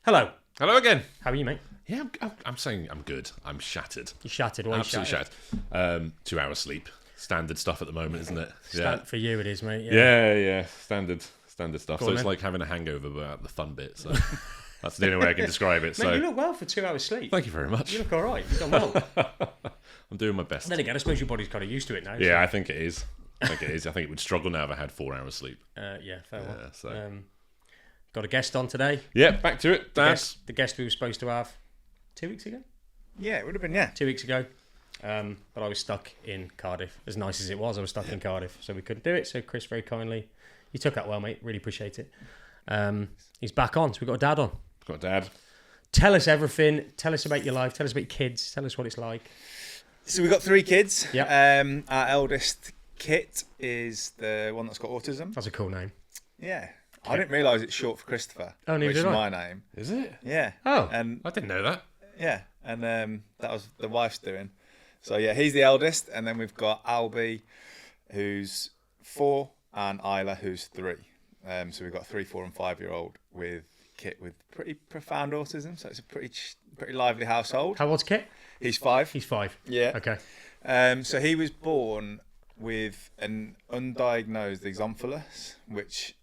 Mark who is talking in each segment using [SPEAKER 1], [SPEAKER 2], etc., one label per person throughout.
[SPEAKER 1] Hello.
[SPEAKER 2] Hello again.
[SPEAKER 1] How are you, mate?
[SPEAKER 2] Yeah, I'm saying I'm good. I'm shattered.
[SPEAKER 1] You're shattered. Why
[SPEAKER 2] Absolutely
[SPEAKER 1] you
[SPEAKER 2] shattered. 2 hours sleep. Standard stuff at the moment, isn't it?
[SPEAKER 1] For you it is, mate.
[SPEAKER 2] Yeah. Standard stuff.
[SPEAKER 1] Go
[SPEAKER 2] So
[SPEAKER 1] on,
[SPEAKER 2] it's
[SPEAKER 1] then.
[SPEAKER 2] like having a hangover without the fun bit. So that's the only way I can describe it.
[SPEAKER 1] Mate,
[SPEAKER 2] So
[SPEAKER 1] you look well for 2 hours sleep.
[SPEAKER 2] thank you very much.
[SPEAKER 1] You look all right. You've done well.
[SPEAKER 2] I'm doing my best.
[SPEAKER 1] Then again, I suppose your body's kind of used to it now.
[SPEAKER 2] Yeah, I think it is. I think it would struggle now if I had 4 hours sleep.
[SPEAKER 1] Yeah, fair one.
[SPEAKER 2] So
[SPEAKER 1] Got a guest on today.
[SPEAKER 2] yeah, back to it. Dad.
[SPEAKER 1] The guest we were supposed to have 2 weeks ago.
[SPEAKER 3] Yeah, it would have been, yeah.
[SPEAKER 1] 2 weeks ago. But I was stuck in Cardiff. As nice as it was, I was stuck in Cardiff, so we couldn't do it. So Chris very kindly, you took that well, mate. Really appreciate it. He's back on, so we've got a dad on.
[SPEAKER 2] Got Dad.
[SPEAKER 1] Tell us everything. Tell us about your life. Tell us about your kids. Tell us what it's like.
[SPEAKER 3] So we've got 3 kids.
[SPEAKER 1] Yep.
[SPEAKER 3] Our eldest, Kit, is the one that's got autism.
[SPEAKER 1] That's a cool name.
[SPEAKER 3] Yeah. I didn't realise it's short for Christopher,
[SPEAKER 1] Oh, neither
[SPEAKER 3] which
[SPEAKER 1] did
[SPEAKER 3] is
[SPEAKER 1] I.
[SPEAKER 3] my name.
[SPEAKER 2] Is it?
[SPEAKER 3] Yeah.
[SPEAKER 1] Oh.
[SPEAKER 3] And
[SPEAKER 2] I didn't know that.
[SPEAKER 3] yeah, and that was the wife's doing. So yeah, he's the eldest, and then we've got Albie, who's 4, and Isla, who's 3. So we've got 3, 4, and 5-year-old with Kit with pretty profound autism. So it's a pretty lively household.
[SPEAKER 1] How old's Kit?
[SPEAKER 3] He's 5.
[SPEAKER 1] He's 5.
[SPEAKER 3] Yeah.
[SPEAKER 1] Okay.
[SPEAKER 3] So he was born with an undiagnosed exomphalus, which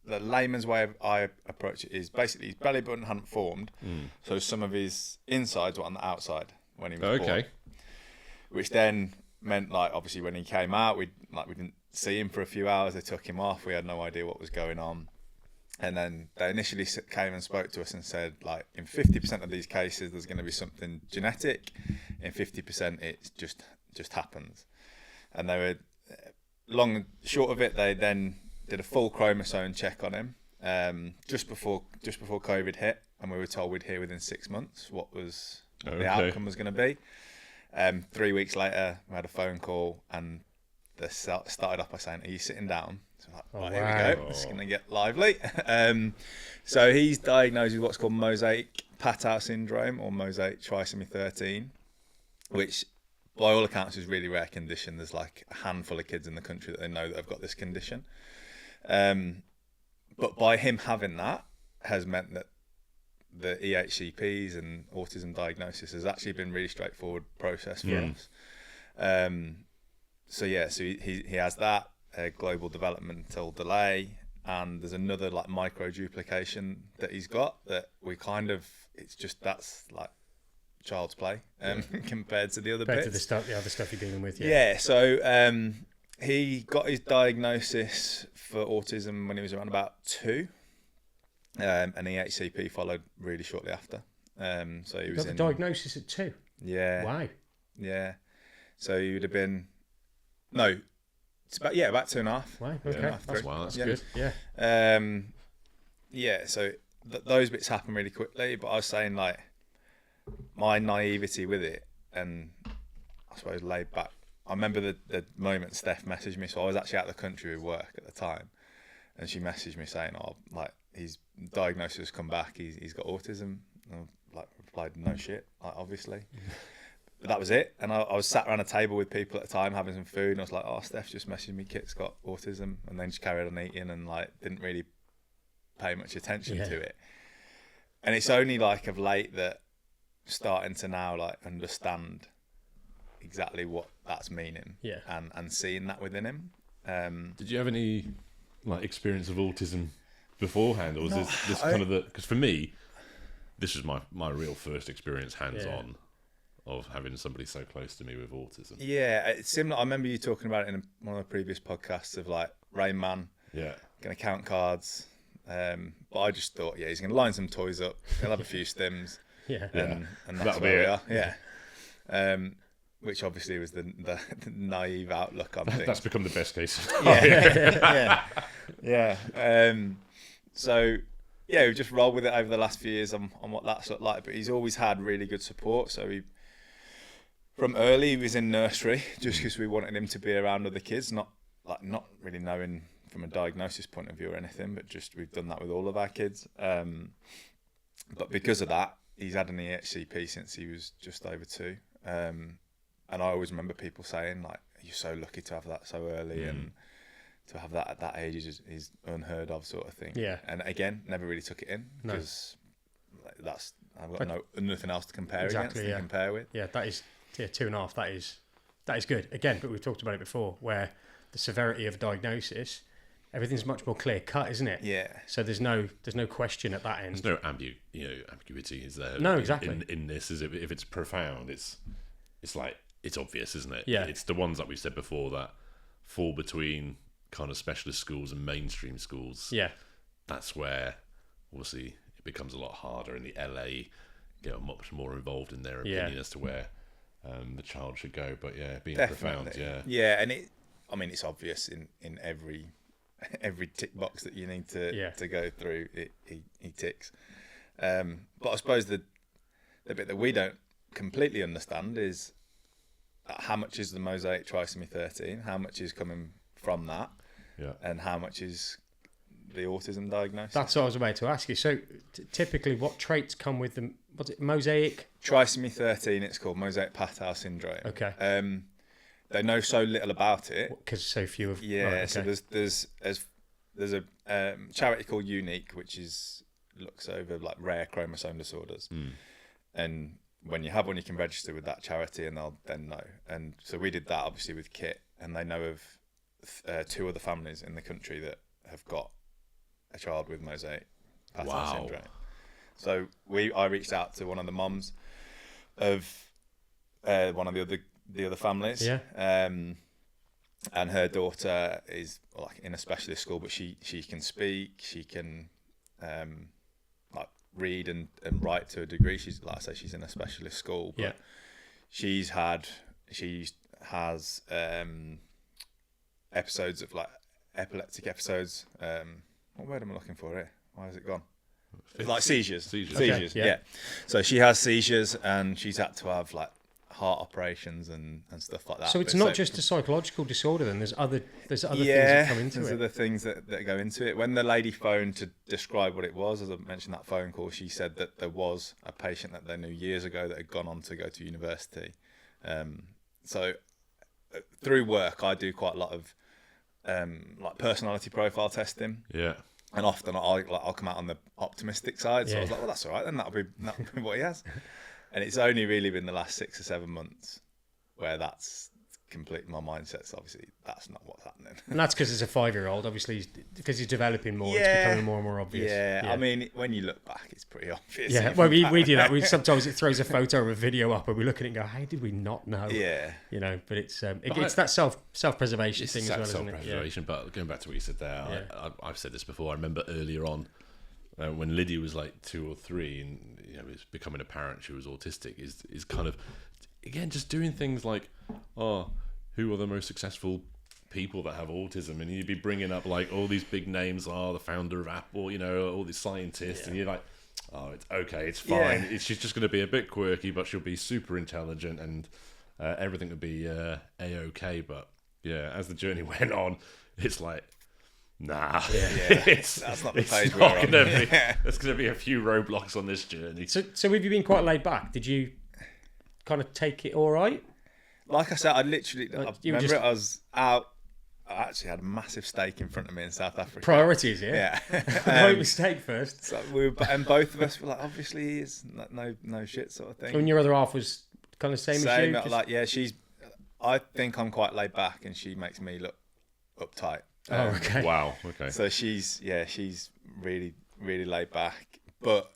[SPEAKER 3] the layman's way I approach it is basically his belly button hadn't formed, so some of his insides were on the outside when he was born.
[SPEAKER 2] Okay.
[SPEAKER 3] Which then meant, like, obviously when he came out, we didn't see him for a few hours. They took him off. We had no idea what was going on. And then they initially came and spoke to us and said, like, in 50% of these cases, there's going to be something genetic. In 50%, it just happens. And they were long and short of it. They then did a full chromosome check on him just before COVID hit, and we were told we'd hear within 6 months what the outcome was going to be. 3 weeks later, we had a phone call, and they started off by saying, "Are you sitting down?" So I'm like, Here we go. It's going to get lively. So he's diagnosed with what's called mosaic Patau syndrome, or mosaic trisomy 13, which by all accounts is a really rare condition. There's like a handful of kids in the country that they know that have got this condition. But by him having that has meant that the EHCPs and autism diagnosis has actually been a really straightforward process for us. So he has that global developmental delay, and there's another like micro duplication that he's got that that's like child's play compared to the other bits.
[SPEAKER 1] To the other stuff you're dealing with.
[SPEAKER 3] Yeah. So he got his diagnosis for autism when he was around about 2, and EHCP followed really shortly after. So he was
[SPEAKER 1] got the diagnosis at 2.
[SPEAKER 3] Yeah.
[SPEAKER 1] Wow.
[SPEAKER 3] Yeah. So he would have been it's about 2.5.
[SPEAKER 1] Wow. Okay.
[SPEAKER 3] 2.5, 3.
[SPEAKER 2] That's
[SPEAKER 1] That's good. Yeah.
[SPEAKER 3] So those bits happen really quickly. But I was saying, like, my naivety with it, and I suppose laid back. I remember the moment Steph messaged me. So I was actually out of the country with work at the time, and she messaged me saying, "Oh, like, his diagnosis has come back. He's got autism." And I replied, "No shit, like, obviously." But that was it. And I was sat around a table with people at the time having some food, and I was like, "Oh, Steph just messaged me. Kit's got autism," and then just carried on eating and like didn't really pay much attention to it. And it's only like of late that starting to now like understand exactly what that's meaning, and seeing that within him.
[SPEAKER 2] Did you have any like experience of autism beforehand, or was this kind of because for me, this was my real first experience hands-on of having somebody so close to me with autism.
[SPEAKER 3] Yeah, it's similar. I remember you talking about it in one of the previous podcasts of like Rain Man. Yeah, going to count cards. But I just thought, he's going to line some toys up. He'll have a few stims. And that's where we are. Yeah. Which obviously was the naive outlook on things.
[SPEAKER 2] That's become the best case.
[SPEAKER 3] So we've just rolled with it over the last few years on what that's looked like. But he's always had really good support. So from early he was in nursery just because we wanted him to be around other kids, not really knowing from a diagnosis point of view or anything, but just we've done that with all of our kids. But because of that, he's had an EHCP since he was just over 2. And I always remember people saying, like, "You're so lucky to have that so early," and to have that at that age is unheard of, sort of thing. Yeah. And again, never really took it in because that's I've got nothing else to compare against and compare with.
[SPEAKER 1] Yeah, that is 2.5. That is good. Again, but we've talked about it before, where the severity of diagnosis, everything's much more clear cut, isn't it?
[SPEAKER 3] Yeah.
[SPEAKER 1] So there's no question at that end.
[SPEAKER 2] There's no ambiguity, is there?
[SPEAKER 1] No, exactly.
[SPEAKER 2] In this, is if it's profound, it's like it's obvious, isn't it?
[SPEAKER 1] Yeah.
[SPEAKER 2] It's the ones that we said before that fall between kind of specialist schools and mainstream schools.
[SPEAKER 1] Yeah.
[SPEAKER 2] That's where obviously it becomes a lot harder, and the LA get much more involved in their opinion as to where the child should go. But being profound,
[SPEAKER 3] and it's obvious in every tick box that you need to go through. He ticks. But I suppose the bit that we don't completely understand is how much is the mosaic trisomy 13, how much is coming from that, and how much is the autism diagnosis. That's
[SPEAKER 1] what I was about to ask you. So typically what traits come with the mosaic?
[SPEAKER 3] Trisomy 13, it's called mosaic Patau syndrome.
[SPEAKER 1] Okay.
[SPEAKER 3] They know so little about it.
[SPEAKER 1] Because so few of...
[SPEAKER 3] Yeah, right, okay. So there's a charity called Unique, which looks over like rare chromosome disorders. And when you have one, you can register with that charity and they'll then know. And so we did that obviously with Kit, and they know of 2 other families in the country that have got a child with mosaic Patau syndrome. So I reached out to one of the mums of one of the other families.
[SPEAKER 1] Yeah.
[SPEAKER 3] And her daughter is like in a specialist school, but she can speak, she can like read and write to a degree. She's, like I say, she's in a specialist school, but she has episodes of like epileptic episodes. What word am I looking for here? Why has it gone? It's like seizures.
[SPEAKER 1] Okay,
[SPEAKER 3] yeah. So she has seizures, and she's had to have like heart operations and stuff like that.
[SPEAKER 1] So it's not just a psychological disorder then, there's other things that come into it.
[SPEAKER 3] There's other things that go into it. When the lady phoned to describe what it was, as I mentioned that phone call, she said that there was a patient that they knew years ago that had gone on to go to university. So through work, I do quite a lot of like personality profile testing.
[SPEAKER 2] Yeah.
[SPEAKER 3] And often I'll come out on the optimistic side. So I was like, well, that's all right, then that'll be what he has. And it's only really been the last 6 or 7 months where that's complete my mindset's obviously that's not what's happening.
[SPEAKER 1] And that's because it's a 5-year-old, obviously, because he's developing more. It's becoming more and more obvious.
[SPEAKER 3] Yeah, I mean, when you look back, it's pretty obvious.
[SPEAKER 1] Yeah, well, we do that. Sometimes it throws a photo or a video up, and we look at it and go, "How did we not know?"
[SPEAKER 3] Yeah,
[SPEAKER 1] but it's that self-preservation thing as well, isn't it?
[SPEAKER 2] Self-preservation, but going back to what you said there, I've said this before. I remember earlier on when Lydia was like 2 or 3, and it was becoming apparent she was autistic. Is kind of again just doing things like, who are the most successful people that have autism, and you'd be bringing up like all these big names, the founder of Apple, all these scientists, and you're like, it's okay, it's fine. She's just going to be a bit quirky, but she'll be super intelligent, and everything will be a-okay. But as the journey went on, it's like, nah,
[SPEAKER 3] that's not the page we're on.
[SPEAKER 2] There's going to be a few roadblocks on this journey.
[SPEAKER 1] So have you been quite laid back? Did you kind of take it all right?
[SPEAKER 3] Like I said, I was out. I actually had a massive steak in front of me in South Africa.
[SPEAKER 1] Priorities, yeah. Right steak first.
[SPEAKER 3] So and both of us were like, obviously, it's no shit sort of thing.
[SPEAKER 1] And your other half was kind of same as you?
[SPEAKER 3] Like, I think I'm quite laid back, and she makes me look uptight.
[SPEAKER 1] Okay.
[SPEAKER 2] Wow. Okay.
[SPEAKER 3] So she's really, really laid back, but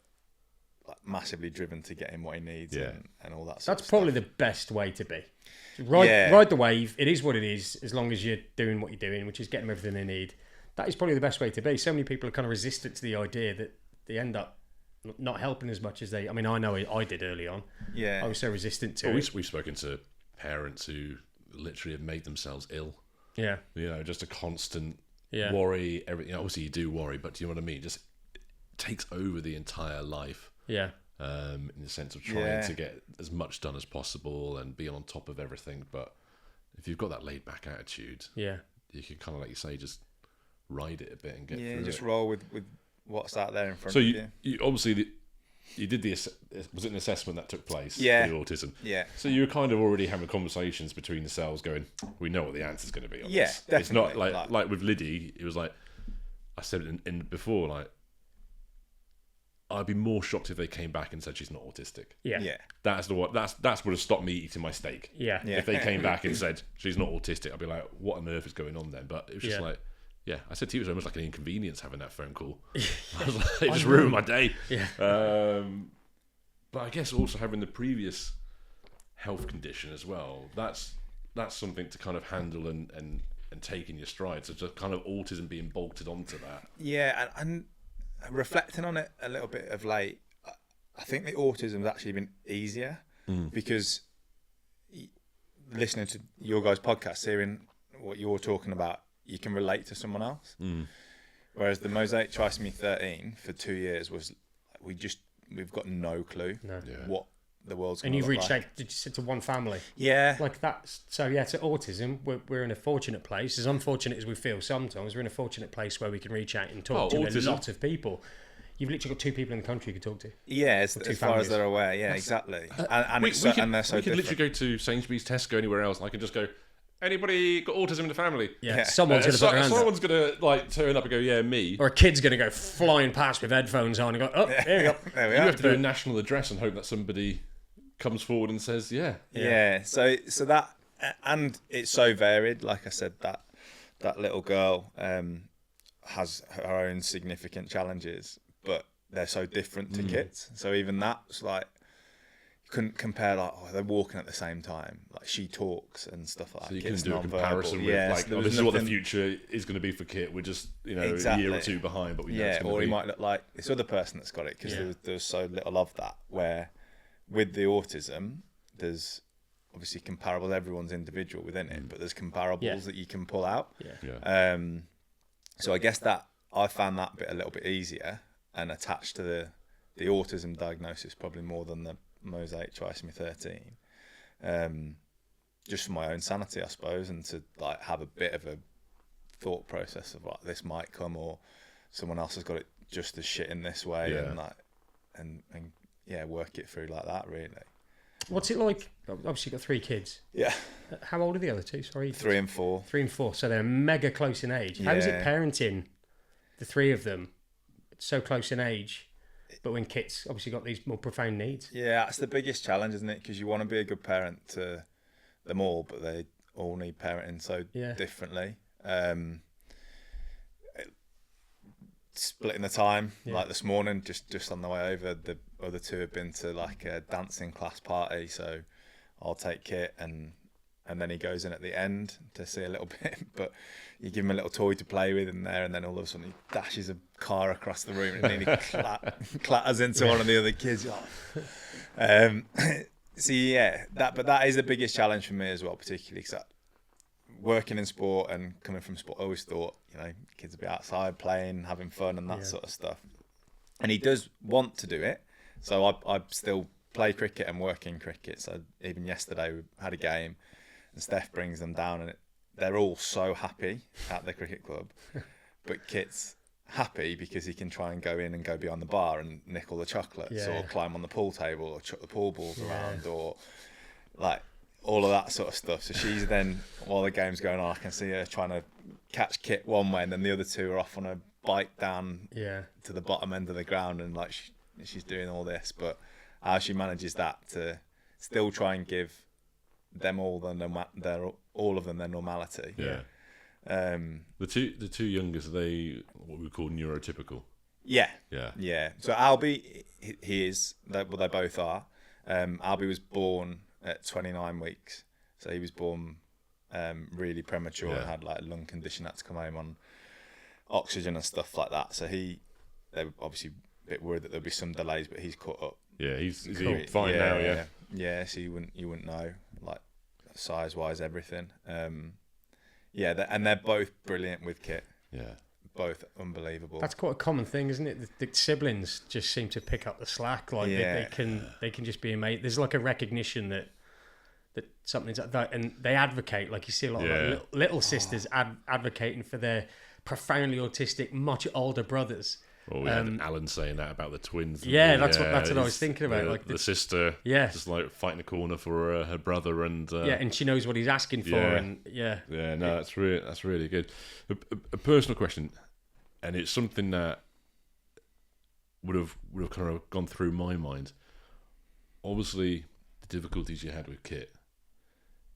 [SPEAKER 3] like massively driven to get him what he needs and all that sort of stuff.
[SPEAKER 1] That's probably the best way to be. Ride the wave. It is what it is, as long as you're doing what you're doing, which is getting them everything they need. That is probably the best way to be. So many people are kind of resistant to the idea that they end up not helping as much as they... I mean, I know I did early on.
[SPEAKER 3] Yeah.
[SPEAKER 1] I was so resistant to it.
[SPEAKER 2] We've spoken to parents who literally have made themselves ill.
[SPEAKER 1] Yeah.
[SPEAKER 2] Just a constant worry. Everything. Obviously, you do worry, but do you know what I mean? Just takes over the entire life.
[SPEAKER 1] Yeah.
[SPEAKER 2] In the sense of trying to get as much done as possible and be on top of everything. But if you've got that laid back attitude, you can kind of, like you say, just ride it a bit and get through it.
[SPEAKER 3] Just roll with what's out there in front
[SPEAKER 2] of
[SPEAKER 3] you.
[SPEAKER 2] So you obviously, you did was it an assessment that took place for the autism?
[SPEAKER 3] Yeah.
[SPEAKER 2] So you were kind of already having conversations between yourselves going, we know what the answer's going to be on this.
[SPEAKER 3] Definitely.
[SPEAKER 2] It's not like with Liddy, it was like, I said it in before, like, I'd be more shocked if they came back and said she's not autistic.
[SPEAKER 3] Yeah.
[SPEAKER 2] That's would have stopped me eating my steak.
[SPEAKER 1] Yeah.
[SPEAKER 2] If they came back and said she's not autistic, I'd be like, what on earth is going on then? But it was just like, yeah, I said to you, it was almost like an inconvenience having that phone call. I was like, it just ruined my day.
[SPEAKER 1] Yeah.
[SPEAKER 2] But I guess also having the previous health condition as well, that's something to kind of handle and take in your stride. So just kind of autism being bolted onto that.
[SPEAKER 3] Yeah, and reflecting on it a little bit of late, I think the autism has actually been easier because listening to your guys' podcast, hearing what you're talking about, you can relate to someone else. Whereas the mosaic trisomy 13 for 2 years was we've got no clue what the world's going to look like.
[SPEAKER 1] And you've reached out, did you say, to one family?
[SPEAKER 3] Yeah.
[SPEAKER 1] Like that. So yeah, to autism, we're in a fortunate place. As unfortunate as we feel sometimes, we're in a fortunate place where we can reach out and talk to a lot of people. You've literally got 2 people in the country you could talk to.
[SPEAKER 3] Yeah, as far as they're aware. Yeah, exactly. And they're so
[SPEAKER 2] we can
[SPEAKER 3] different.
[SPEAKER 2] literally go to Sainsbury's, Tesco, anywhere else, and I can just go, anybody got autism in the family?
[SPEAKER 1] Yeah. Someone's going to put their hands
[SPEAKER 2] Someone's going to like turn up and go, yeah, me.
[SPEAKER 1] Or a kid's going to go flying past with headphones on and go, oh, there we go.
[SPEAKER 3] There we
[SPEAKER 2] You
[SPEAKER 3] are.
[SPEAKER 2] have to do a national address and hope that somebody comes forward and says, yeah.
[SPEAKER 3] So that, and it's so varied. Like I said, that little girl has her own significant challenges, but they're so different to kids. So even that's like, you couldn't compare like, they're walking at the same time. Like she talks and stuff like that.
[SPEAKER 2] So you
[SPEAKER 3] Kit's
[SPEAKER 2] can do a comparison with like,
[SPEAKER 3] so
[SPEAKER 2] this is what the future is going to be for Kit. We're just, a year or 2 behind, but we know it's going to be.
[SPEAKER 3] Or he might look like this other person that's got it because there was so little of that. Where with the autism, there's obviously comparables. Everyone's individual within it, but there's comparables that you can pull out. So I guess that I found that bit a little bit easier and attached to the autism diagnosis probably more than the mosaic trisomy 13. Just for my own sanity, I suppose, and to like have a bit of a thought process of like this might come, or someone else has got it just as shit in this way, and like and work it through like that, really.
[SPEAKER 1] What's it like? Obviously, you've got 3 kids.
[SPEAKER 3] Yeah.
[SPEAKER 1] How old are the other 2? Sorry.
[SPEAKER 3] 3 and 4.
[SPEAKER 1] 3 and 4. So they're mega close in age. How is it parenting the 3 of them so close in age, but when Kit's obviously got these more profound needs? Yeah,
[SPEAKER 3] that's the biggest challenge, isn't it? Because you want to be a good parent to them all, but they all need parenting so differently. Splitting the time, like this morning, just on the way over, the other 2 have been to like a dancing class party, so I'll take Kit and then he goes in at the end to see a little bit, but you give him a little toy to play with in there, and then all of a sudden he dashes a car across the room and then he clatters into one of the other kids. So yeah, that is the biggest challenge for me as well, particularly because working in sport and coming from sport, I always thought, kids would be outside playing, having fun and that sort of stuff. And he does want to do it. So I still play cricket and work in cricket. So even yesterday we had a game and Steph brings them down and they're all so happy at the cricket club. But Kit's happy because he can try and go in and go behind the bar and nick all the chocolates or climb on the pool table or chuck the pool balls around or like all of that sort of stuff. So she's then, while the game's going on, I can see her trying to catch Kit one way and then the other 2 are off on a bike down to the bottom end of the ground and like she's doing all this. But how she manages that to still try and give them all all of them their normality. The
[SPEAKER 2] two youngest, are they what we call neurotypical?
[SPEAKER 3] Yeah. So Albie, he is. They both are. Albie was born at 29 weeks, so he was born really premature and had like a lung condition, had to come home on oxygen and stuff like that. So they were obviously a bit worried that there'd be some delays, but he's caught up.
[SPEAKER 2] Yeah, he's fine now.
[SPEAKER 3] Yeah. So you wouldn't know like size wise everything. And they're both brilliant with Kit. Yeah. Both unbelievable.
[SPEAKER 1] That's quite a common thing, isn't it? The siblings just seem to pick up the slack. Like they can just be amazing. There's like a recognition that something's like that, and they advocate. Like you see a lot of like little sisters advocating for their profoundly autistic, much older brothers.
[SPEAKER 2] Well, we had Alan saying that about the twins.
[SPEAKER 1] That's what I was thinking about.
[SPEAKER 2] Like the sister, just like fighting a corner for her brother, and
[SPEAKER 1] and she knows what he's asking for, and
[SPEAKER 2] that's really good. A personal question, and it's something that would have kind of gone through my mind. Obviously, the difficulties you had with Kit,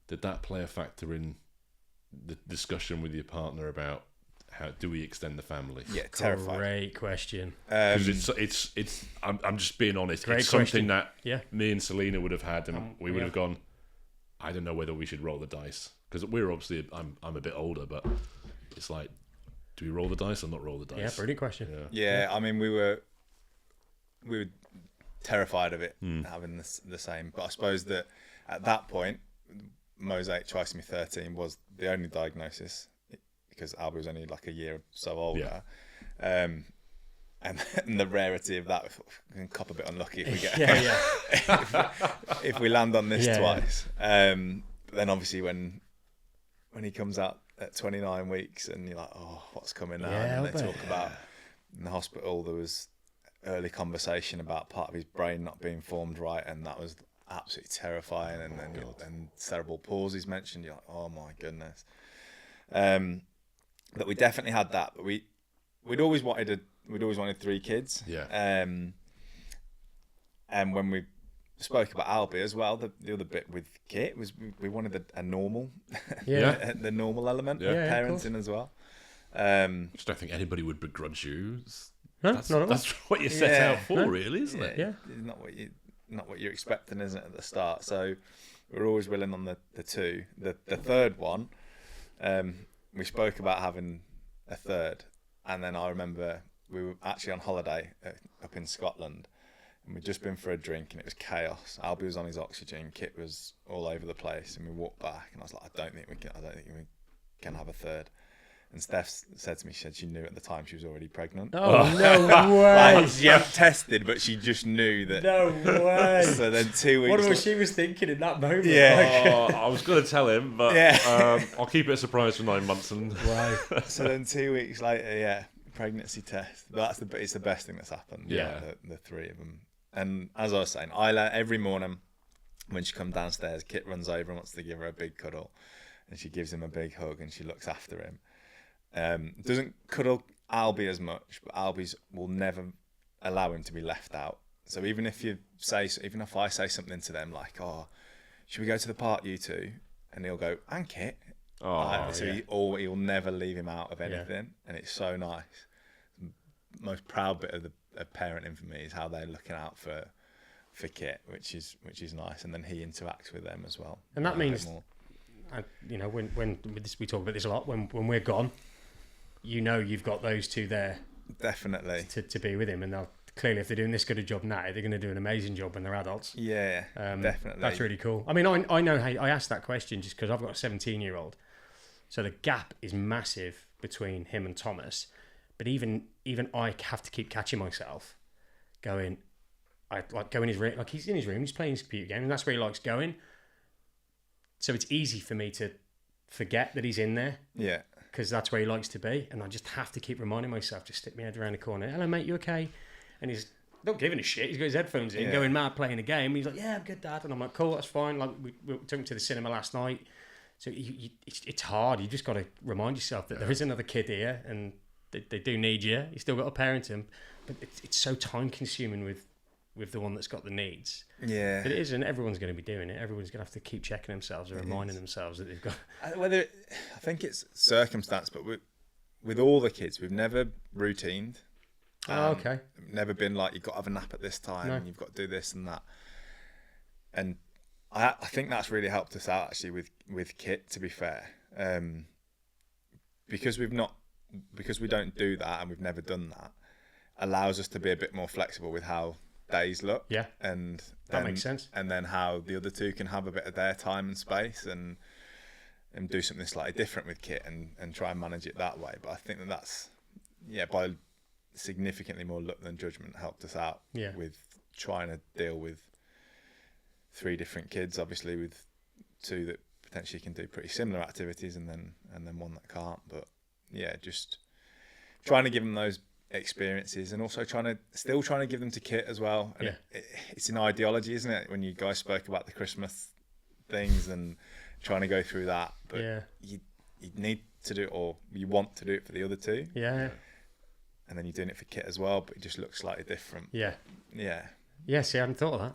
[SPEAKER 2] did that play a factor in the discussion with your partner about how do we extend the family?
[SPEAKER 3] Yeah, terrified.
[SPEAKER 1] Great question.
[SPEAKER 2] Because it's. I'm just being honest.
[SPEAKER 1] Great
[SPEAKER 2] it's
[SPEAKER 1] question.
[SPEAKER 2] something that me and Selena would have had, and we would have gone. I don't know whether we should roll the dice, because we're obviously. I'm a bit older, but it's like, do we roll the dice or not roll the dice?
[SPEAKER 1] Yeah, brilliant question.
[SPEAKER 3] Yeah. I mean, we were terrified of it having the same, but I suppose that at that point, mosaic trisomy 13 was the only diagnosis, because Albie was only like a year or so older. And the rarity of that, we can cop a bit unlucky if we get if we land on this twice. Then obviously when he comes out at 29 weeks and you're like, oh, what's coming now? And they talk about in the hospital there was early conversation about part of his brain not being formed right, and that was absolutely terrifying. And cerebral palsy's mentioned. You're like, oh my goodness. But we definitely had that. But we'd always wanted 3 kids. And when we spoke about Albie as well, the other bit with Kit was we wanted a normal, the normal element of parenting as well.
[SPEAKER 2] I just don't think anybody would begrudge you. That's what you set out for, really, isn't it?
[SPEAKER 3] Yeah, it's not what you're expecting, isn't it, at the start? So we're always willing on the 2. The third one, we spoke about having a third, and then I remember we were actually on holiday up in Scotland, and we'd just been for a drink, and it was chaos. Albie was on his oxygen, Kit was all over the place, and we walked back, and I was like, I don't think we can have a third. And Steph said to me, she knew at the time she was already pregnant.
[SPEAKER 1] Oh, no way.
[SPEAKER 3] Like, she hadn't tested, but she just knew that.
[SPEAKER 1] No way.
[SPEAKER 3] So then 2 weeks...
[SPEAKER 1] What was she was thinking in that moment?
[SPEAKER 2] Yeah. I was going to tell him, but I'll keep it a surprise for 9 months.
[SPEAKER 1] Wow.
[SPEAKER 3] So then 2 weeks later, pregnancy test. But it's the best thing that's happened.
[SPEAKER 2] Yeah.
[SPEAKER 3] The 3 of them. And as I was saying, every morning when she comes downstairs, Kit runs over and wants to give her a big cuddle. And she gives him a big hug and she looks after him. Doesn't cuddle Albie as much, but Albie's will never allow him to be left out. So even if I say something to them like, "Oh, should we go to the park, you two?" and he'll go, "And Kit." He'll never leave him out of anything, and it's so nice. The most proud bit of parenting for me is how they're looking out for Kit, which is nice, and then he interacts with them as well.
[SPEAKER 1] And that means, when we talk about this a lot, when we're gone, you've got those 2 there,
[SPEAKER 3] definitely
[SPEAKER 1] to be with him, and they'll clearly, if they're doing this good a job now, they're going to do an amazing job when they're adults.
[SPEAKER 3] Definitely.
[SPEAKER 1] That's really cool. I mean, I know how I asked that question just because I've got a 17-year-old, so the gap is massive between him and Thomas. But even I have to keep catching myself going. I like go in his room, like he's in his room, he's playing his computer game, and that's where he likes going. So it's easy for me to forget that he's in there.
[SPEAKER 3] Yeah.
[SPEAKER 1] Because that's where he likes to be, and I just have to keep reminding myself, just stick my head around the corner. Hello, mate, you okay? And he's not giving a shit. He's got his headphones in, going mad, playing a game. He's like, "Yeah, I'm good, Dad." And I'm like, "Cool, that's fine." Like we took him to the cinema last night. So it's hard. You just got to remind yourself that there is another kid here, and they do need you. You still got to parent him, but it's so time consuming with the one that's got the needs.
[SPEAKER 3] Yeah,
[SPEAKER 1] it is, and everyone's going to be doing it. Everyone's going to have to keep checking themselves and reminding themselves that they've got.
[SPEAKER 3] I think it's circumstance, but with all the kids, we've never routined.
[SPEAKER 1] Okay.
[SPEAKER 3] Never been like, you've got to have a nap at this time, and you've got to do this and that. And I think that's really helped us out actually with Kit, to be fair, because we don't do that and we've never done that, allows us to be a bit more flexible with how days look.
[SPEAKER 1] Yeah,
[SPEAKER 3] and
[SPEAKER 1] that makes sense.
[SPEAKER 3] And then how the other 2 can have a bit of their time and space and do something slightly different with Kit and try and manage it that way. But I think that's by significantly more luck than judgment helped us out with trying to deal with 3 different kids, obviously with 2 that potentially can do pretty similar activities and then 1 that can't. But just trying to give them those experiences, and also trying to give them to Kit as well. And it's an ideology, isn't it, when you guys spoke about the Christmas things and trying to go through that, but you need to do it, or you want to do it for the other 2. and then you're doing it for Kit as well, but it just looks slightly different.
[SPEAKER 1] Yeah.
[SPEAKER 3] Yeah.
[SPEAKER 1] See, I hadn't thought of that.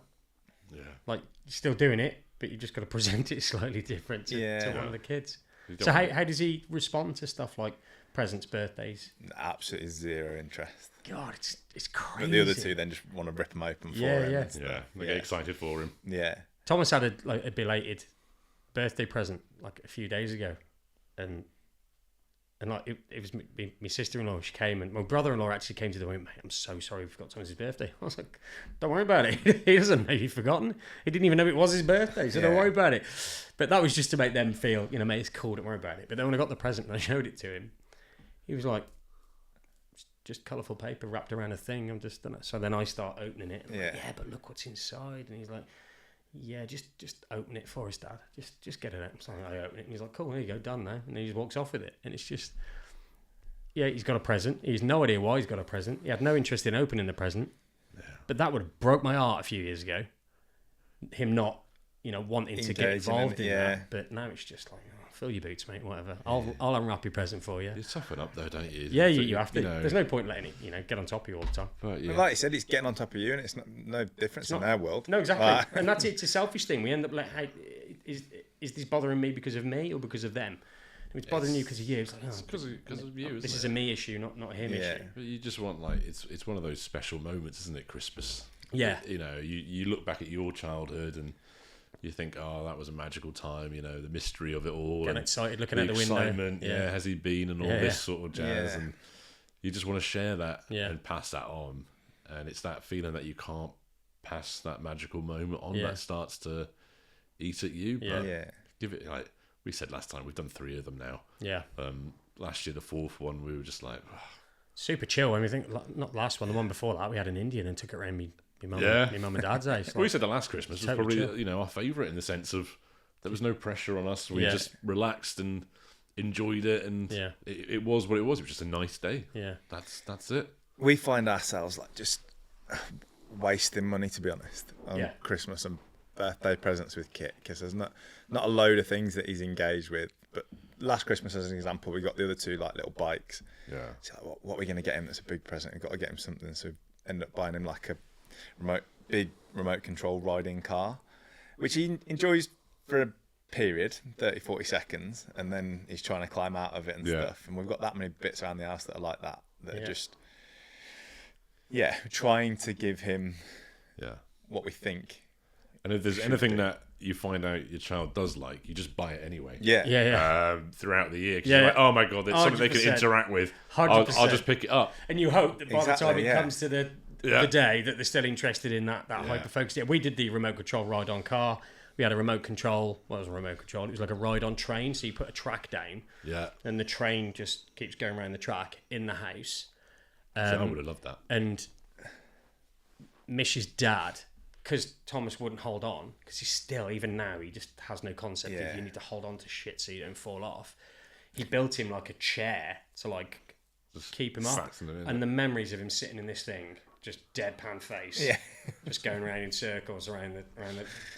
[SPEAKER 2] Yeah.
[SPEAKER 1] Like, you're still doing it, but you've just got to present it slightly different to one of the kids. So how does he respond to stuff like presents, birthdays?
[SPEAKER 3] Absolutely zero interest.
[SPEAKER 1] God, it's crazy.
[SPEAKER 3] But the other two then just want to rip them open for him.
[SPEAKER 2] Yeah, they get excited for him.
[SPEAKER 3] Yeah.
[SPEAKER 1] Thomas had a belated birthday present like a few days ago, and like it was my sister-in-law. She came, and my brother-in-law actually came to the room. Mate, I'm so sorry we forgot Thomas's birthday. I was like, don't worry about it. He doesn't know you've forgotten. He didn't even know it was his birthday, so don't worry about it. But that was just to make them feel, mate, it's cool. Don't worry about it. But then when I got the present and I showed it to him, he was like, just colourful paper wrapped around a thing. So then I start opening it. And I'm like, but look what's inside. And he's like, yeah, just open it for us, Dad. Just get it out. So I open it, and he's like, cool, there you go, done now. And he just walks off with it. And it's just, he's got a present. He's no idea why he's got a present. He had no interest in opening the present. Yeah. But that would have broke my heart a few years ago. Him not, wanting to get involved in that. But now it's just like, fill your boots, mate, whatever. I'll unwrap your present for you.
[SPEAKER 2] You toughen up though, don't you?
[SPEAKER 1] Yeah, you have to. There's no point letting it, get on top of you all the time.
[SPEAKER 3] But like you said, it's getting on top of you, and it's no difference in their world.
[SPEAKER 1] No, exactly. And that's it. It's a selfish thing. We end up like, hey, is this bothering me because of me or because of them? If it's bothering you because of you, it's like,
[SPEAKER 2] because of you.
[SPEAKER 1] This is a me issue, not a him issue.
[SPEAKER 2] But you just want it's one of those special moments, isn't it? Christmas.
[SPEAKER 1] Yeah.
[SPEAKER 2] You look back at your childhood and you think, oh, that was a magical time, the mystery of it all.
[SPEAKER 1] Getting excited looking out the window.
[SPEAKER 2] Excitement, has he been, and all this sort of jazz. And you just want to share that and pass that on. And it's that feeling that you can't pass that magical moment on that starts to eat at you. But give it, like we said last time, we've done 3 of them now. Yeah. Last year, the 4th one, we were just like...
[SPEAKER 1] super chill. I mean, I think, not last one, the one before that, we had an Indian and took it around me. My mum and dad's house.
[SPEAKER 2] We said the last Christmas was probably our favourite in the sense of there was no pressure on us. We just relaxed and enjoyed it, and it was what it was. It was just a nice day. Yeah, that's it.
[SPEAKER 3] We find ourselves like just wasting money, to be honest, on Christmas and birthday presents with Kit, because there's not a load of things that he's engaged with. But last Christmas, as an example, we got the other 2 like little bikes. Yeah. So like, what are we going to get him? That's a big present. We've got to get him something. So we end up buying him like a big remote control riding car, which he enjoys for a period, 30-40 seconds, and then he's trying to climb out of it and stuff. And we've got that many bits around the house that are like that are just trying to give him what we think.
[SPEAKER 2] And if there's anything that you find out your child does like, you just buy it anyway. Throughout the year, because you're like, oh my god, it's something they can interact with. 100%. I'll just pick it up.
[SPEAKER 1] And you hope that by the time it comes to the day that they're still interested in that hyper-focus. Yeah, we did the remote control ride-on car. We had a remote control. Well, it was a remote control. It was like a ride-on train. So you put a track down. Yeah. And the train just keeps going around the track in the house.
[SPEAKER 2] I would have loved that.
[SPEAKER 1] And Mish's dad, because Thomas wouldn't hold on, because he's still, even now, he just has no concept of you need to hold on to shit so you don't fall off. He built him like a chair to like just keep him up. And the memories of him sitting in this thing, just deadpan face, just going around in circles around the